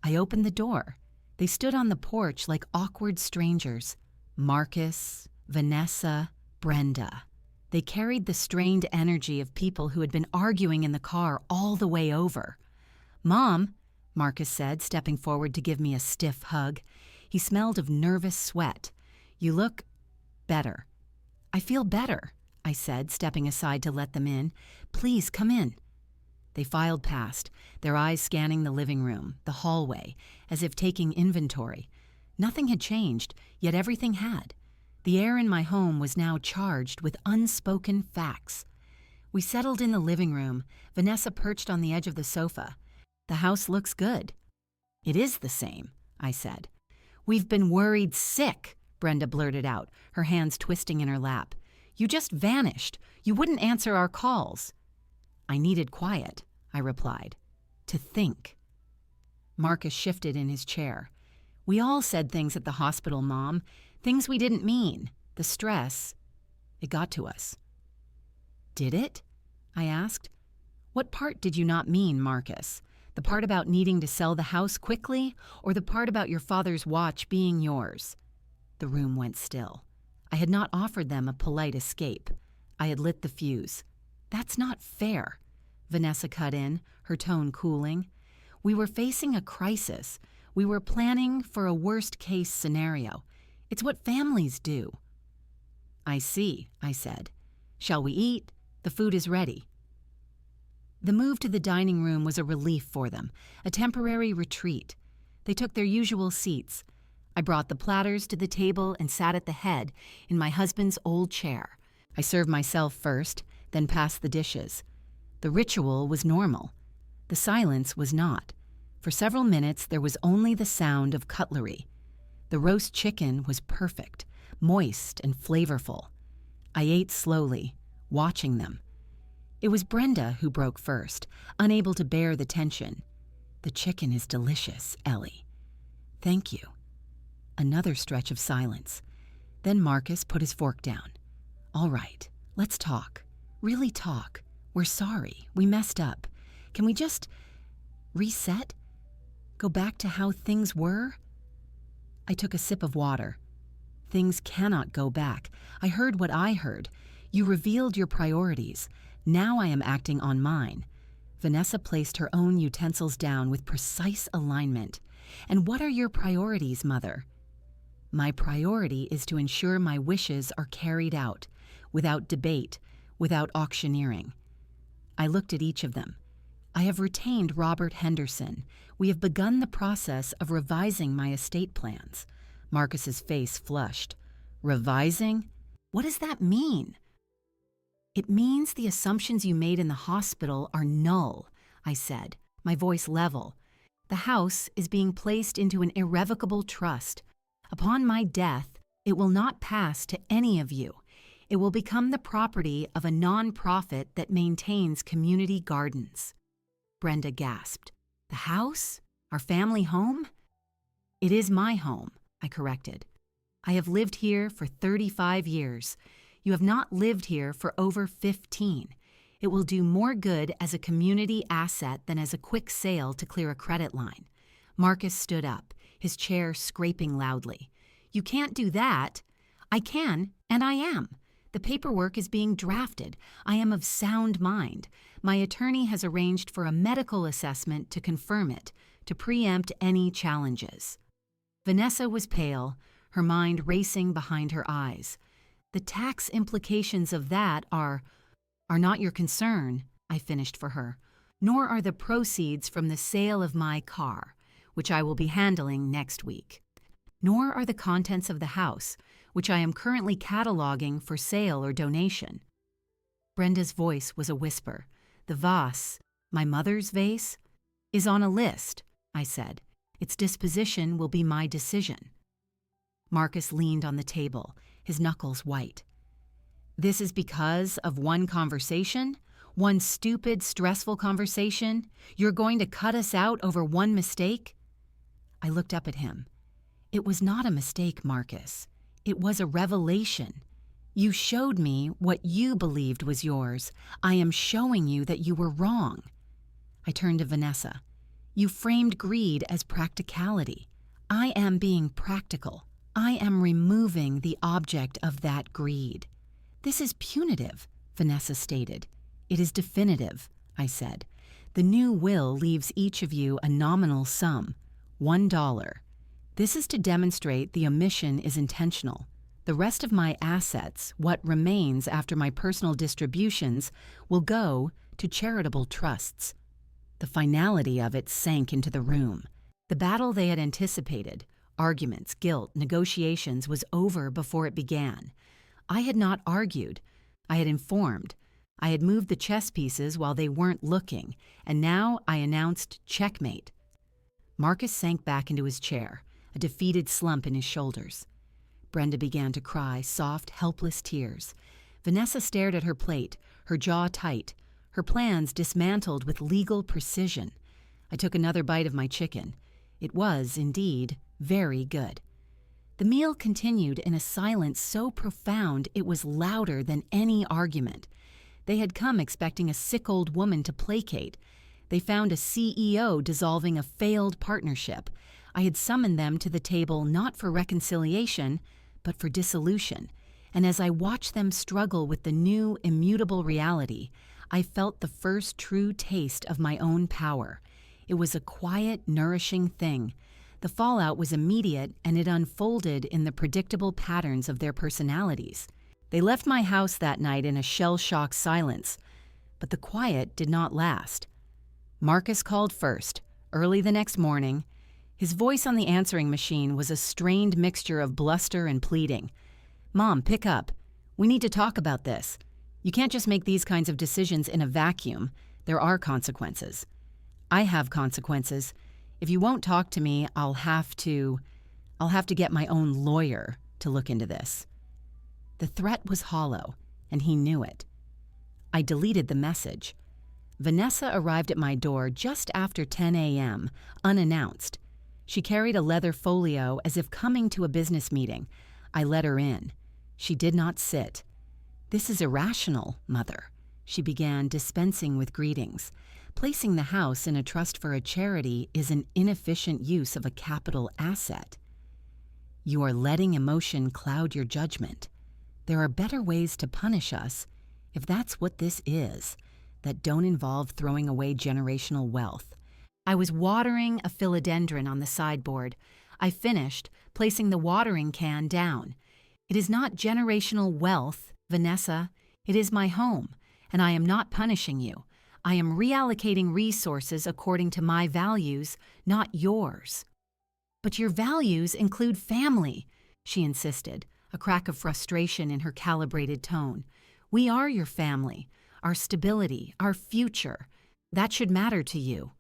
I opened the door. They stood on the porch like awkward strangers. Marcus, Vanessa, Brenda. They carried the strained energy of people who had been arguing in the car all the way over. Mom, Marcus said, stepping forward to give me a stiff hug. He smelled of nervous sweat. You look better. I feel better, I said, stepping aside to let them in. Please come in. They filed past, their eyes scanning the living room, the hallway, as if taking inventory. Nothing had changed, yet everything had. The air in my home was now charged with unspoken facts. We settled in the living room, Vanessa perched on the edge of the sofa. The house looks good. It is the same, I said. We've been worried sick, Brenda blurted out, her hands twisting in her lap. You just vanished. You wouldn't answer our calls. I needed quiet, I replied. To think. Marcus shifted in his chair. We all said things at the hospital, Mom. Things we didn't mean. The stress. It got to us. Did it? I asked. What part did you not mean, Marcus? The part about needing to sell the house quickly, or the part about your father's watch being yours? The room went still. I had not offered them a polite escape. I had lit the fuse. That's not fair, Vanessa cut in, her tone cooling. We were facing a crisis. We were planning for a worst-case scenario. It's what families do. I see, I said. Shall we eat? The food is ready. The move to the dining room was a relief for them, a temporary retreat. They took their usual seats. I brought the platters to the table and sat at the head in my husband's old chair. I served myself first, then passed the dishes. The ritual was normal. The silence was not. For several minutes, there was only the sound of cutlery. The roast chicken was perfect, moist and flavorful. I ate slowly, watching them. It was Brenda who broke first, unable to bear the tension. The chicken is delicious, Ellie. Thank you. Another stretch of silence. Then Marcus put his fork down. All right, let's talk. Really talk. We're sorry. We messed up. Can we just reset? Go back to how things were? I took a sip of water. Things cannot go back. I heard what I heard. You revealed your priorities. Now I am acting on mine. Vanessa placed her own utensils down with precise alignment. And what are your priorities, Mother? My priority is to ensure my wishes are carried out, without debate, without auctioneering. I looked at each of them. I have retained Robert Henderson. We have begun the process of revising my estate plans. Marcus's face flushed. Revising? What does that mean? It means the assumptions you made in the hospital are null, I said, my voice level. The house is being placed into an irrevocable trust. Upon my death, it will not pass to any of you. It will become the property of a non-profit that maintains community gardens. Brenda gasped. The house? Our family home? It is my home, I corrected. I have lived here for 35 years. You have not lived here for over 15. It will do more good as a community asset than as a quick sale to clear a credit line. Marcus stood up, his chair scraping loudly. You can't do that. I can, and I am. The paperwork is being drafted. I am of sound mind. My attorney has arranged for a medical assessment to confirm it, to preempt any challenges. Vanessa was pale, her mind racing behind her eyes. The tax implications of that are not your concern, I finished for her, nor are the proceeds from the sale of my car, which I will be handling next week. Nor are the contents of the house, which I am currently cataloging for sale or donation. Brenda's voice was a whisper. The vase, my mother's vase, is on a list, I said. Its disposition will be my decision. Marcus leaned on the table, his knuckles white. This is because of one conversation? One stupid, stressful conversation? You're going to cut us out over one mistake? I looked up at him. It was not a mistake, Marcus. It was a revelation. You showed me what you believed was yours. I am showing you that you were wrong. I turned to Vanessa. You framed greed as practicality. I am being practical. I am removing the object of that greed. This is punitive, Vanessa stated. It is definitive, I said. The new will leaves each of you a nominal sum, $1. This is to demonstrate the omission is intentional. The rest of my assets, what remains after my personal distributions, will go to charitable trusts. The finality of it sank into the room. The battle they had anticipated, arguments, guilt, negotiations, was over before it began. I had not argued. I had informed. I had moved the chess pieces while they weren't looking, and now I announced checkmate. Marcus sank back into his chair, a defeated slump in his shoulders. Brenda began to cry soft, helpless tears. Vanessa stared at her plate, her jaw tight, her plans dismantled with legal precision. I took another bite of my chicken. It was, indeed, very good. The meal continued in a silence so profound it was louder than any argument. They had come expecting a sick old woman to placate. They found a CEO dissolving a failed partnership. I had summoned them to the table not for reconciliation, but for dissolution. And as I watched them struggle with the new, immutable reality, I felt the first true taste of my own power. It was a quiet, nourishing thing. The fallout was immediate, and it unfolded in the predictable patterns of their personalities. They left my house that night in a shell-shocked silence, but the quiet did not last. Marcus called first, early the next morning. His voice on the answering machine was a strained mixture of bluster and pleading. "Mom, pick up. We need to talk about this. You can't just make these kinds of decisions in a vacuum. There are consequences. I have consequences. If you won't talk to me, I'll have to get my own lawyer to look into this." The threat was hollow, and he knew it. I deleted the message. Vanessa arrived at my door just after 10 a.m., unannounced. She carried a leather folio as if coming to a business meeting. I let her in. She did not sit. "This is irrational, Mother," she began, dispensing with greetings. "Placing the house in a trust for a charity is an inefficient use of a capital asset. You are letting emotion cloud your judgment. There are better ways to punish us, if that's what this is, that don't involve throwing away generational wealth." I was watering a philodendron on the sideboard. I finished, placing the watering can down. "It is not generational wealth, Vanessa. It is my home, and I am not punishing you. I am reallocating resources according to my values, not yours." But your values include family, she insisted, a crack of frustration in her calibrated tone. We are your family, our stability, our future. That should matter to you.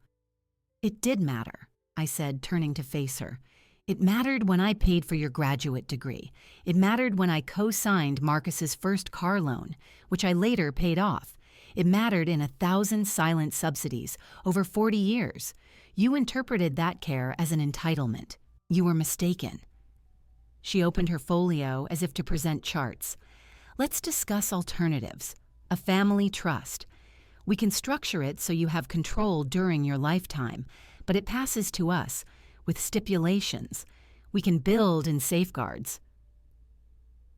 It did matter, I said, turning to face her. It mattered when I paid for your graduate degree. It mattered when I co-signed Marcus's first car loan, which I later paid off. It mattered in 1,000 silent subsidies over 40 years. You interpreted that care as an entitlement. You were mistaken. She opened her folio as if to present charts. Let's discuss alternatives. A family trust. We can structure it so you have control during your lifetime, but it passes to us, with stipulations. We can build in safeguards.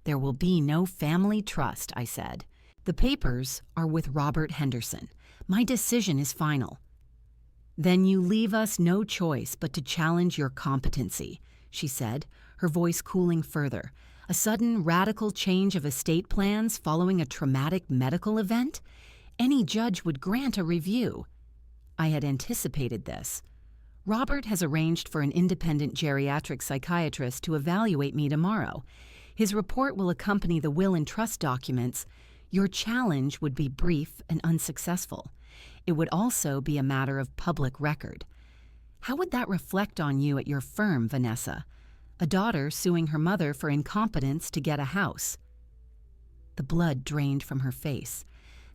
There will be no family trust, I said. The papers are with Robert Henderson. My decision is final. Then you leave us no choice but to challenge your competency, she said, her voice cooling further. A sudden, radical change of estate plans following a traumatic medical event? Any judge would grant a review. I had anticipated this. Robert has arranged for an independent geriatric psychiatrist to evaluate me tomorrow. His report will accompany the will and trust documents. Your challenge would be brief and unsuccessful. It would also be a matter of public record. How would that reflect on you at your firm, Vanessa? A daughter suing her mother for incompetence to get a house. The blood drained from her face.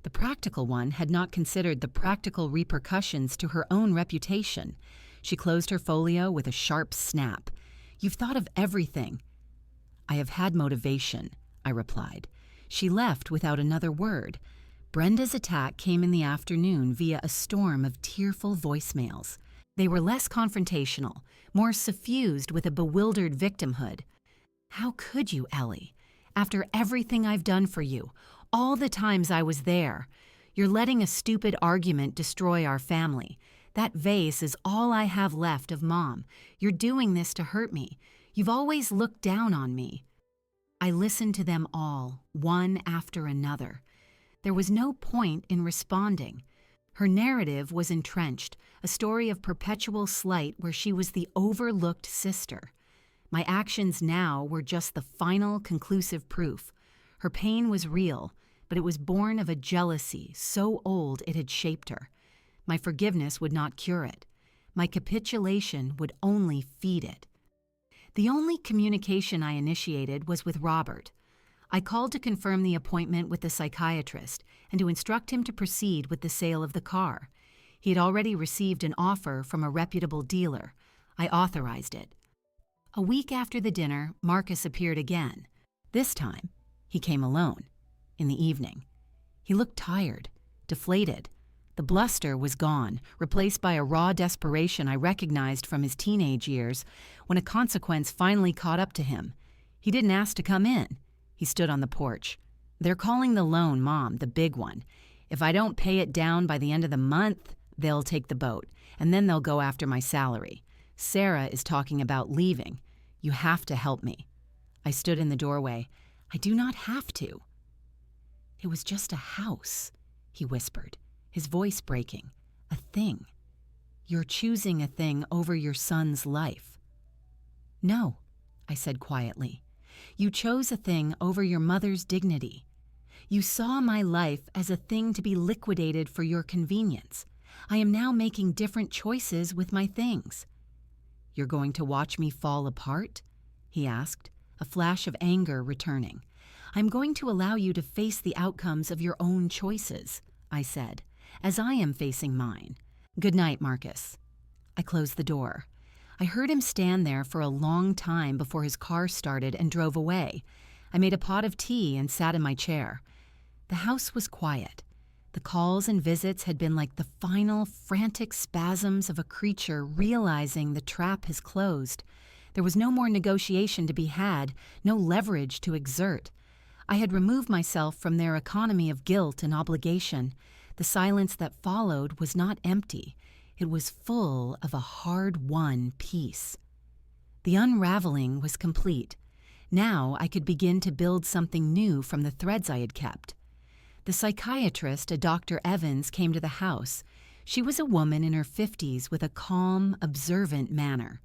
The practical one had not considered the practical repercussions to her own reputation. She closed her folio with a sharp snap. You've thought of everything. I have had motivation, I replied. She left without another word. Brenda's attack came in the afternoon via a storm of tearful voicemails. They were less confrontational, more suffused with a bewildered victimhood. How could you, Ellie? After everything I've done for you, all the times I was there, you're letting a stupid argument destroy our family. That vase is all I have left of Mom. You're doing this to hurt me. You've always looked down on me. I listened to them all, one after another. There was no point in responding. Her narrative was entrenched, a story of perpetual slight where she was the overlooked sister. My actions now were just the final, conclusive proof. Her pain was real, but it was born of a jealousy so old it had shaped her. My forgiveness would not cure it. My capitulation would only feed it. The only communication I initiated was with Robert. I called to confirm the appointment with the psychiatrist and to instruct him to proceed with the sale of the car. He had already received an offer from a reputable dealer. I authorized it. A week after the dinner, Marcus appeared again. This time, he came alone, in the evening. He looked tired, deflated. The bluster was gone, replaced by a raw desperation I recognized from his teenage years when a consequence finally caught up to him. He didn't ask to come in. He stood on the porch. They're calling the loan, Mom, the big one. If I don't pay it down by the end of the month, they'll take the boat, and then they'll go after my salary. Sarah is talking about leaving. You have to help me. I stood in the doorway. I do not have to. It was just a house, he whispered, his voice breaking. A thing. You're choosing a thing over your son's life. No, I said quietly. You chose a thing over your mother's dignity. You saw my life as a thing to be liquidated for your convenience. I am now making different choices with my things. You're going to watch me fall apart? He asked, a flash of anger returning. I'm going to allow you to face the outcomes of your own choices, I said, as I am facing mine. Good night, Marcus. I closed the door. I heard him stand there for a long time before his car started and drove away. I made a pot of tea and sat in my chair. The house was quiet. The calls and visits had been like the final, frantic spasms of a creature realizing the trap has closed. There was no more negotiation to be had, no leverage to exert. I had removed myself from their economy of guilt and obligation. The silence that followed was not empty. It was full of a hard-won peace. The unraveling was complete. Now I could begin to build something new from the threads I had kept. The psychiatrist, a Dr. Evans, came to the house. She was a woman in her 50s with a calm, observant manner.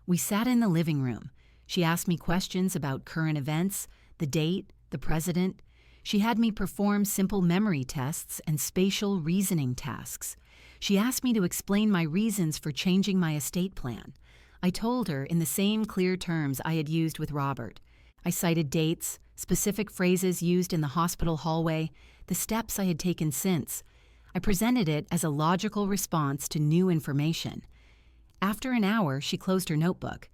We sat in the living room. She asked me questions about current events, the date, the president. She had me perform simple memory tests and spatial reasoning tasks. She asked me to explain my reasons for changing my estate plan. I told her in the same clear terms I had used with Robert. I cited dates, specific phrases used in the hospital hallway, the steps I had taken since. I presented it as a logical response to new information. After an hour, she closed her notebook.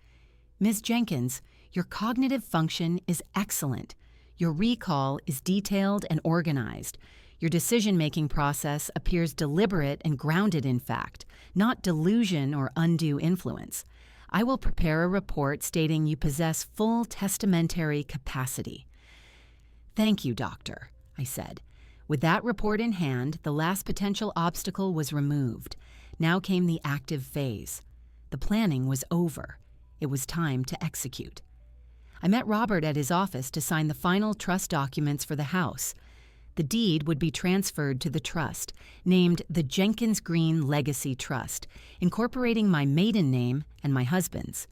"Ms. Jenkins, your cognitive function is excellent. Your recall is detailed and organized. Your decision-making process appears deliberate and grounded in fact, not delusion or undue influence. I will prepare a report stating you possess full testamentary capacity." "Thank you, doctor," I said. With that report in hand, the last potential obstacle was removed. Now came the active phase. The planning was over. It was time to execute. I met Robert at his office to sign the final trust documents for the house. The deed would be transferred to the trust, named the Jenkins Green Legacy Trust, incorporating my maiden name and my husband's.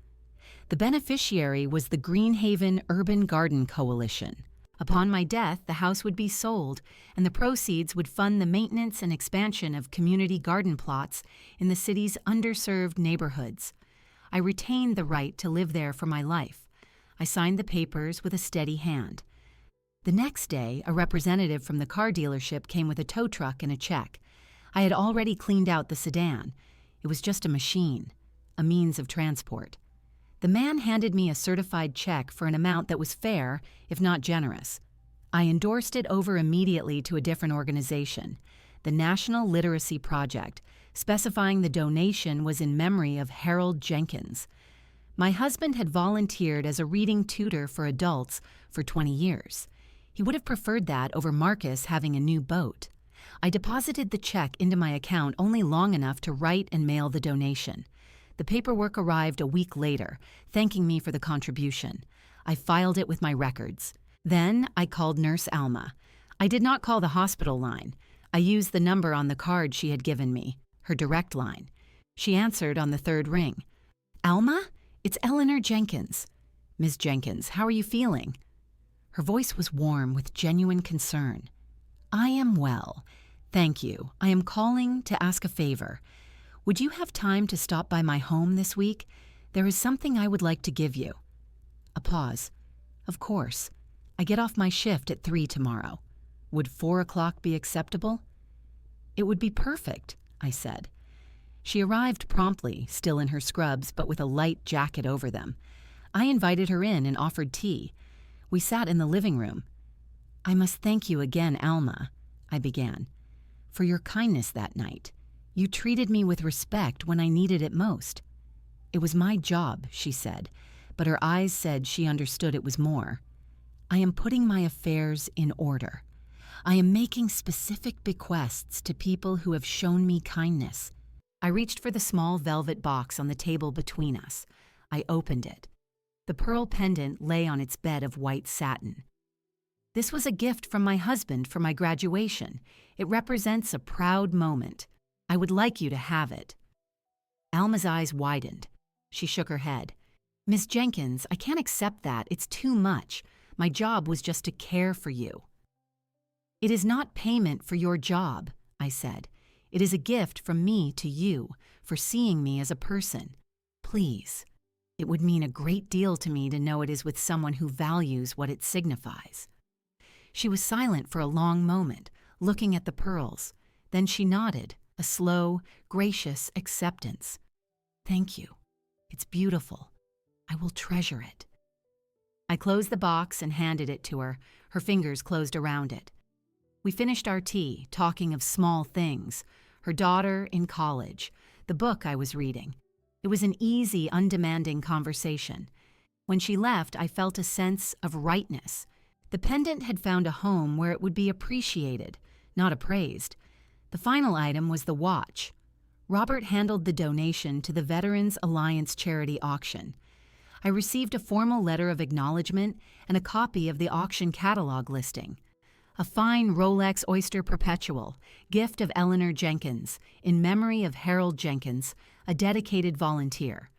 The beneficiary was the Greenhaven Urban Garden Coalition. Upon my death, the house would be sold, and the proceeds would fund the maintenance and expansion of community garden plots in the city's underserved neighborhoods. I retained the right to live there for my life. I signed the papers with a steady hand. The next day, a representative from the car dealership came with a tow truck and a check. I had already cleaned out the sedan. It was just a machine, a means of transport. The man handed me a certified check for an amount that was fair, if not generous. I endorsed it over immediately to a different organization, the National Literacy Project, specifying the donation was in memory of Harold Jenkins. My husband had volunteered as a reading tutor for adults for 20 years. He would have preferred that over Marcus having a new boat. I deposited the check into my account only long enough to write and mail the donation. The paperwork arrived a week later, thanking me for the contribution. I filed it with my records. Then I called Nurse Alma. I did not call the hospital line. I used the number on the card she had given me, her direct line. She answered on the third ring. "Alma? It's Eleanor Jenkins." "Ms. Jenkins, how are you feeling?" Her voice was warm with genuine concern. "I am well. Thank you. I am calling to ask a favor. Would you have time to stop by my home this week? There is something I would like to give you." A pause. "Of course. I get off my shift at 3 tomorrow. Would 4 o'clock be acceptable?" "It would be perfect," I said. She arrived promptly, still in her scrubs but with a light jacket over them. I invited her in and offered tea. We sat in the living room. "I must thank you again, Alma," I began, "for your kindness that night. You treated me with respect when I needed it most." "It was my job," she said, but her eyes said she understood it was more. "I am putting my affairs in order. I am making specific bequests to people who have shown me kindness." I reached for the small velvet box on the table between us. I opened it. The pearl pendant lay on its bed of white satin. "This was a gift from my husband for my graduation. It represents a proud moment. I would like you to have it." Alma's eyes widened. She shook her head. "Miss Jenkins, I can't accept that. It's too much. My job was just to care for you." "It is not payment for your job," I said. "It is a gift from me to you for seeing me as a person. Please. It would mean a great deal to me to know it is with someone who values what it signifies." She was silent for a long moment, looking at the pearls. Then she nodded, a slow, gracious acceptance. "Thank you. It's beautiful. I will treasure it." I closed the box and handed it to her. Her fingers closed around it. We finished our tea, talking of small things, her daughter in college, the book I was reading. It was an easy, undemanding conversation. When she left, I felt a sense of rightness. The pendant had found a home where it would be appreciated, not appraised. The final item was the watch. Robert handled the donation to the Veterans Alliance charity auction. I received a formal letter of acknowledgement and a copy of the auction catalog listing. A fine Rolex Oyster Perpetual, gift of Eleanor Jenkins, in memory of Harold Jenkins, a dedicated volunteer.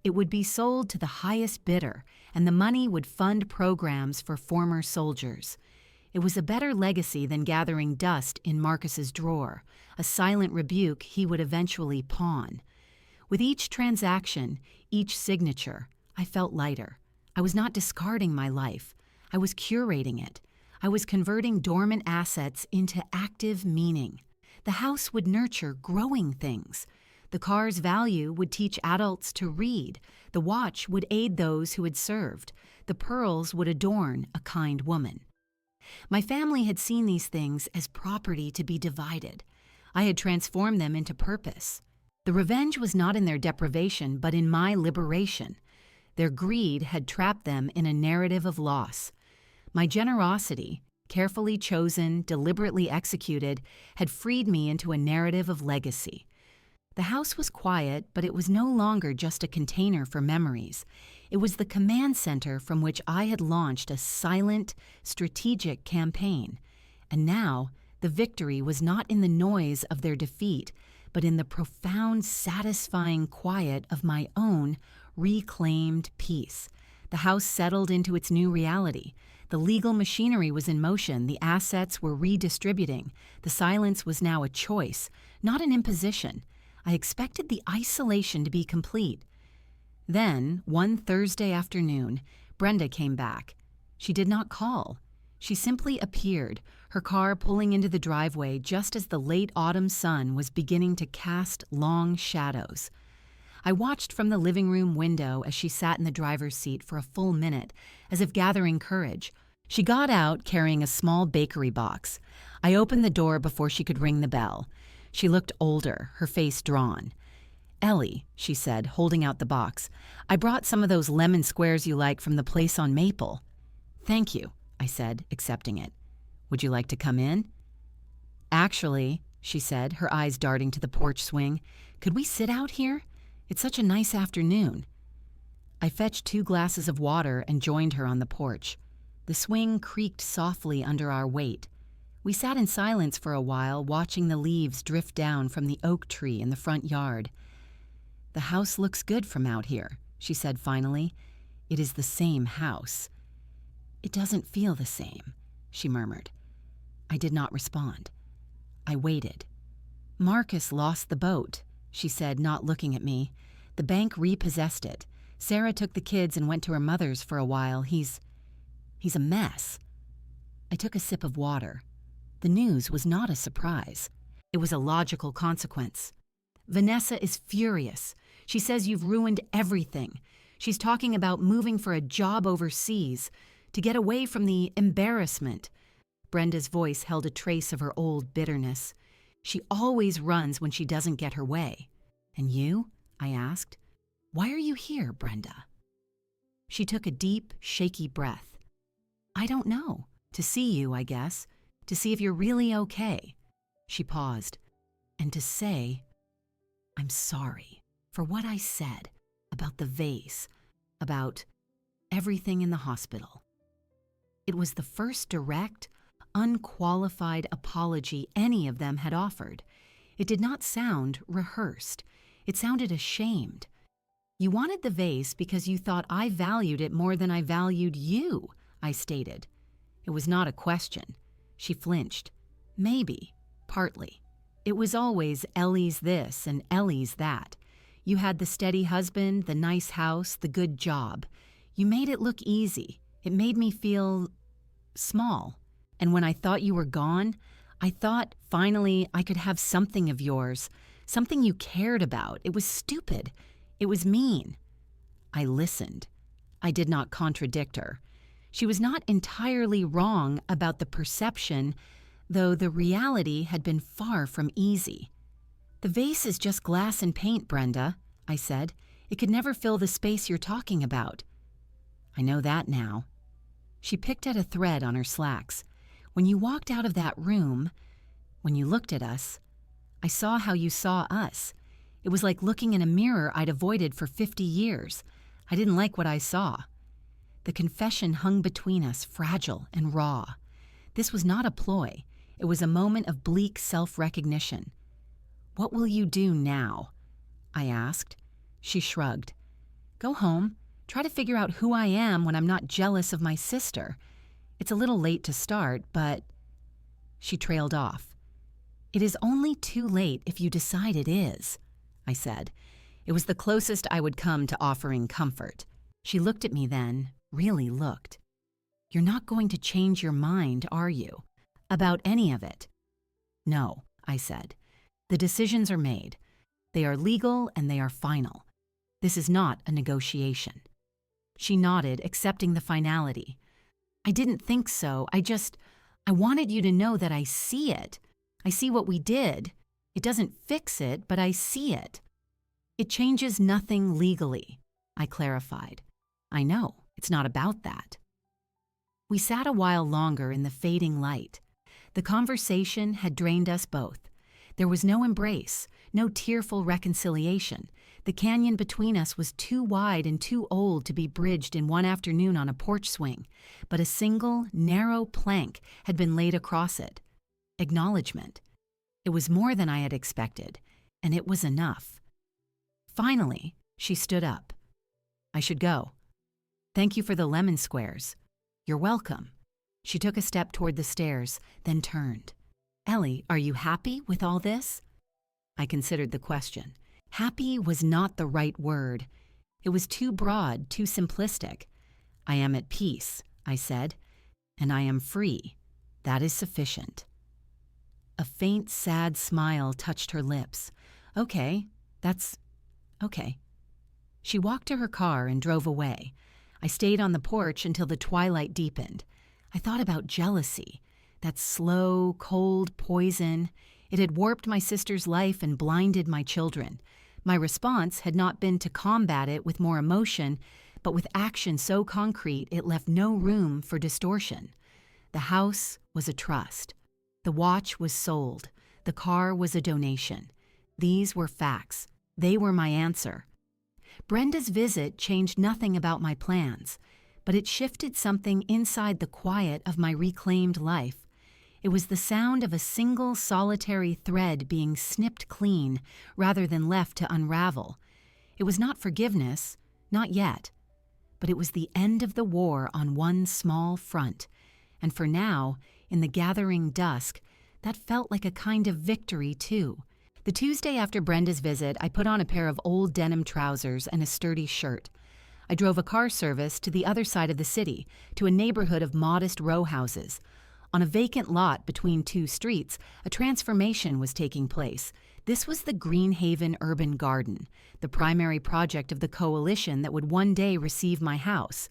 It would be sold to the highest bidder, and the money would fund programs for former soldiers. It was a better legacy than gathering dust in Marcus's drawer, a silent rebuke he would eventually pawn. With each transaction, each signature, I felt lighter. I was not discarding my life. I was curating it. I was converting dormant assets into active meaning. The house would nurture growing things. The car's value would teach adults to read. The watch would aid those who had served. The pearls would adorn a kind woman. My family had seen these things as property to be divided. I had transformed them into purpose. The revenge was not in their deprivation, but in my liberation. Their greed had trapped them in a narrative of loss. My generosity, carefully chosen, deliberately executed, had freed me into a narrative of legacy. The house was quiet, but it was no longer just a container for memories. It was the command center from which I had launched a silent, strategic campaign. And now, the victory was not in the noise of their defeat, but in the profound, satisfying quiet of my own reclaimed peace. The house settled into its new reality. The legal machinery was in motion. The assets were redistributing. The silence was now a choice, not an imposition. I expected the isolation to be complete. Then, one Thursday afternoon, Brenda came back. She did not call. She simply appeared, her car pulling into the driveway just as the late autumn sun was beginning to cast long shadows. I watched from the living room window as she sat in the driver's seat for a full minute, as if gathering courage. She got out carrying a small bakery box. I opened the door before she could ring the bell. She looked older, her face drawn. "Ellie," she said, holding out the box, "I brought some of those lemon squares you like from the place on Maple." "Thank you," I said, accepting it. "Would you like to come in?" "Actually," she said, her eyes darting to the porch swing, "could we sit out here? It's such a nice afternoon." I fetched 2 glasses of water and joined her on the porch. The swing creaked softly under our weight. We sat in silence for a while, watching the leaves drift down from the oak tree in the front yard. "The house looks good from out here," she said finally. "It is the same house." "It doesn't feel the same," she murmured. I did not respond. I waited. "Marcus lost the boat," she said, not looking at me. "The bank repossessed it. Sarah took the kids and went to her mother's for a while. He's a mess." I took a sip of water. The news was not a surprise. It was a logical consequence. "Vanessa is furious. She says you've ruined everything. She's talking about moving for a job overseas, to get away from the embarrassment." Brenda's voice held a trace of her old bitterness. "She always runs when she doesn't get her way." "And you?" I asked. "Why are you here, Brenda?" She took a deep, shaky breath. "I don't know. To see you, I guess. To see if you're really okay." She paused. "And to say, I'm sorry for what I said about the vase, about everything in the hospital." It was the first direct, unqualified apology any of them had offered. It did not sound rehearsed. It sounded ashamed. "You wanted the vase because you thought I valued it more than I valued you," I stated. It was not a question. She flinched. "Maybe, partly. It was always Ellie's this and Ellie's that. You had the steady husband, the nice house, the good job. You made it look easy. It made me feel small. And when I thought you were gone, I thought finally I could have something of yours, something you cared about. It was stupid. It was mean." I listened. I did not contradict her. She was not entirely wrong about the perception, though the reality had been far from easy. "The vase is just glass and paint, Brenda," I said. "It could never fill the space you're talking about." "I know that now." She picked at a thread on her slacks. "When you walked out of that room, when you looked at us, I saw how you saw us. It was like looking in a mirror I'd avoided for 50 years. I didn't like what I saw." The confession hung between us, fragile and raw. This was not a ploy. It was a moment of bleak self-recognition. "What will you do now?" I asked. She shrugged. Go home. Try to figure out who I am when I'm not jealous of my sister. It's a little late to start, but... She trailed off. It is only too late if you decide it is, I said. It was the closest I would come to offering comfort. She looked at me then, really looked. You're not going to change your mind, are you? About any of it? No, I said. The decisions are made. They are legal and they are final. This is not a negotiation. She nodded, accepting the finality. I didn't think so. I wanted you to know that I see it. I see what we did. It doesn't fix it, but I see it. It changes nothing legally, I clarified. I know, it's not about that. We sat a while longer in the fading light. The conversation had drained us both. There was no embrace, no tearful reconciliation. The canyon between us was too wide and too old to be bridged in one afternoon on a porch swing, but a single, narrow plank had been laid across it. Acknowledgement. It was more than I had expected, and it was enough. Finally, she stood up. I should go. Thank you for the lemon squares. You're welcome. She took a step toward the stairs, then turned. Ellie, are you happy with all this? I considered the question. Happy was not the right word. It was too broad, too simplistic. I am at peace, I said, and I am free. That is sufficient. A faint, sad smile touched her lips. Okay. She walked to her car and drove away. I stayed on the porch until the twilight deepened. I thought about jealousy, that slow, cold poison. It had warped my sister's life and blinded my children. My response had not been to combat it with more emotion, but with action so concrete it left no room for distortion. The house was a trust. The watch was sold. The car was a donation. These were facts. They were my answer. Brenda's visit changed nothing about my plans, but it shifted something inside the quiet of my reclaimed life. It was the sound of a single solitary thread being snipped clean rather than left to unravel. It was not forgiveness, not yet, but it was the end of the war on one small front, and for now, in the gathering dusk, that felt like a kind of victory too. The Tuesday after Brenda's visit, I put on a pair of old denim trousers and a sturdy shirt. I drove a car service to the other side of the city, to a neighborhood of modest row houses. On a vacant lot between two streets, a transformation was taking place. This was the Greenhaven Urban Garden, the primary project of the coalition that would one day receive my house.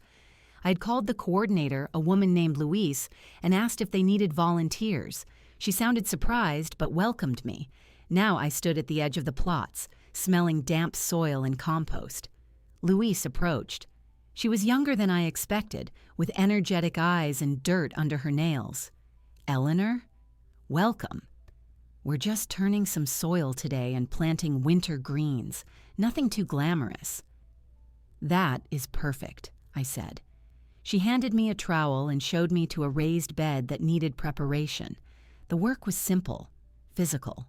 I had called the coordinator, a woman named Louise, and asked if they needed volunteers. She sounded surprised, but welcomed me. Now I stood at the edge of the plots, smelling damp soil and compost. Louise approached. She was younger than I expected, with energetic eyes and dirt under her nails. Eleanor? Welcome. We're just turning some soil today and planting winter greens. Nothing too glamorous. That is perfect, I said. She handed me a trowel and showed me to a raised bed that needed preparation. The work was simple, physical.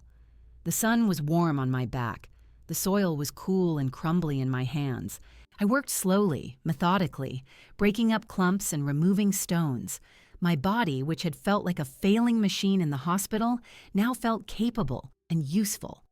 The sun was warm on my back. The soil was cool and crumbly in my hands. I worked slowly, methodically, breaking up clumps and removing stones. My body, which had felt like a failing machine in the hospital, now felt capable and useful.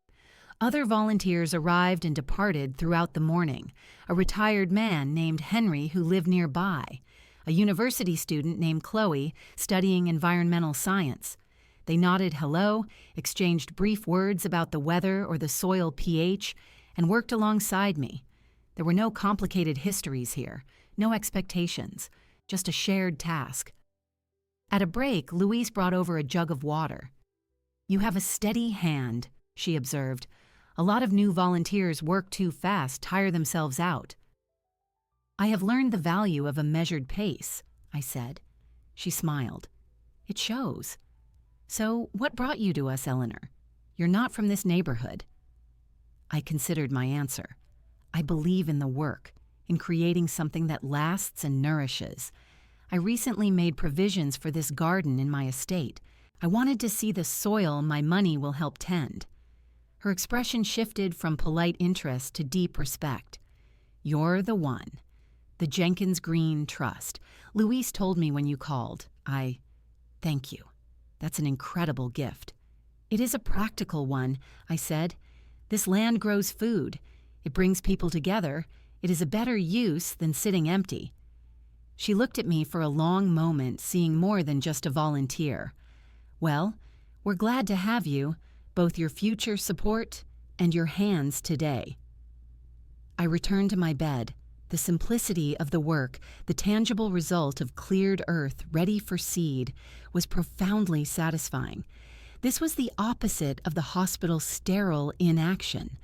Other volunteers arrived and departed throughout the morning. A retired man named Henry who lived nearby. A university student named Chloe studying environmental science. They nodded hello, exchanged brief words about the weather or the soil pH, and worked alongside me. There were no complicated histories here, no expectations, just a shared task. At a break, Louise brought over a jug of water. You have a steady hand, she observed. A lot of new volunteers work too fast, tire themselves out. I have learned the value of a measured pace, I said. She smiled. It shows. So, what brought you to us, Eleanor? You're not from this neighborhood. I considered my answer. I believe in the work, in creating something that lasts and nourishes. I recently made provisions for this garden in my estate. I wanted to see the soil my money will help tend. Her expression shifted from polite interest to deep respect. You're the one. The Jenkins Green Trust. Luis told me when you called. Thank you. That's an incredible gift. It is a practical one, I said. This land grows food. It brings people together. It is a better use than sitting empty. She looked at me for a long moment, seeing more than just a volunteer. Well, we're glad to have you, both your future support and your hands today. I returned to my bed. The simplicity of the work, the tangible result of cleared earth ready for seed, was profoundly satisfying. This was the opposite of the hospital's sterile inaction.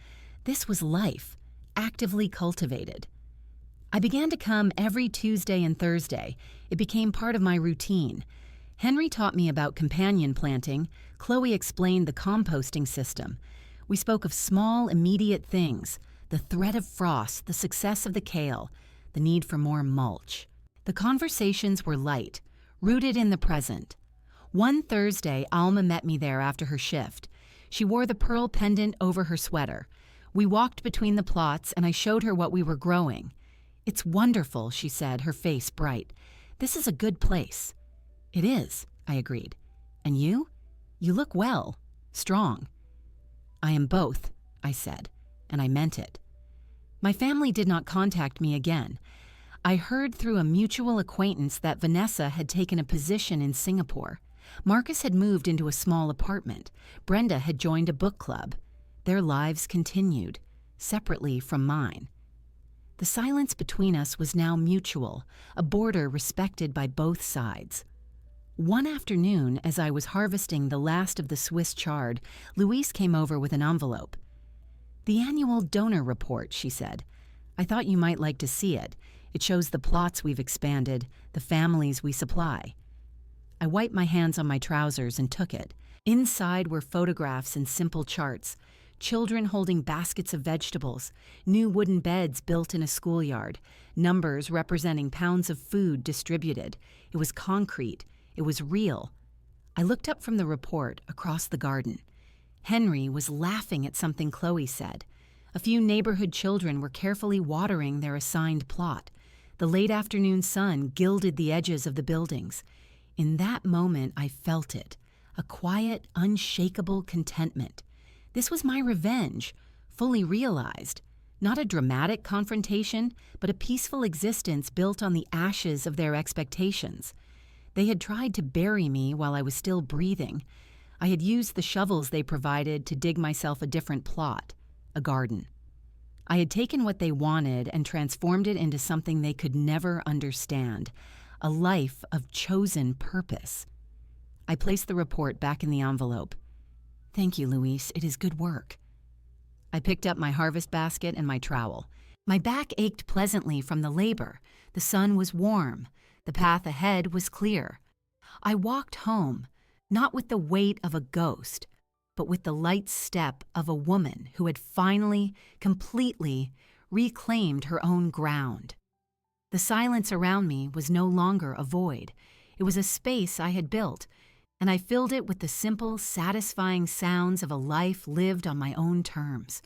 This was life, actively cultivated. I began to come every Tuesday and Thursday. It became part of my routine. Henry taught me about companion planting. Chloe explained the composting system. We spoke of small, immediate things: the threat of frost, the success of the kale, the need for more mulch. The conversations were light, rooted in the present. One Thursday, Alma met me there after her shift. She wore the pearl pendant over her sweater. We walked between the plots, and I showed her what we were growing. "It's wonderful," she said, her face bright. "This is a good place." "It is," I agreed. "And you? You look well, strong." "I am both," I said, and I meant it. My family did not contact me again. I heard through a mutual acquaintance that Vanessa had taken a position in Singapore. Marcus had moved into a small apartment. Brenda had joined a book club. Their lives continued, separately from mine. The silence between us was now mutual, a border respected by both sides. One afternoon, as I was harvesting the last of the Swiss chard, Louise came over with an envelope. "The annual donor report," she said. "I thought you might like to see it. It shows the plots we've expanded, the families we supply." I wiped my hands on my trousers and took it. Inside were photographs and simple charts: children holding baskets of vegetables, new wooden beds built in a schoolyard, numbers representing pounds of food distributed. It was concrete. It was real. I looked up from the report across the garden. Henry was laughing at something Chloe said. A few neighborhood children were carefully watering their assigned plot. The late afternoon sun gilded the edges of the buildings. In that moment, I felt it, a quiet, unshakable contentment. This was my revenge, fully realized. Not a dramatic confrontation, but a peaceful existence built on the ashes of their expectations. They had tried to bury me while I was still breathing. I had used the shovels they provided to dig myself a different plot, a garden. I had taken what they wanted and transformed it into something they could never understand, a life of chosen purpose. I placed the report back in the envelope. "Thank you, Luis. It is good work." I picked up my harvest basket and my trowel. My back ached pleasantly from the labor. The sun was warm. The path ahead was clear. I walked home, not with the weight of a ghost, but with the light step of a woman who had finally, completely reclaimed her own ground. The silence around me was no longer a void. It was a space I had built, and I filled it with the simple, satisfying sounds of a life lived on my own terms.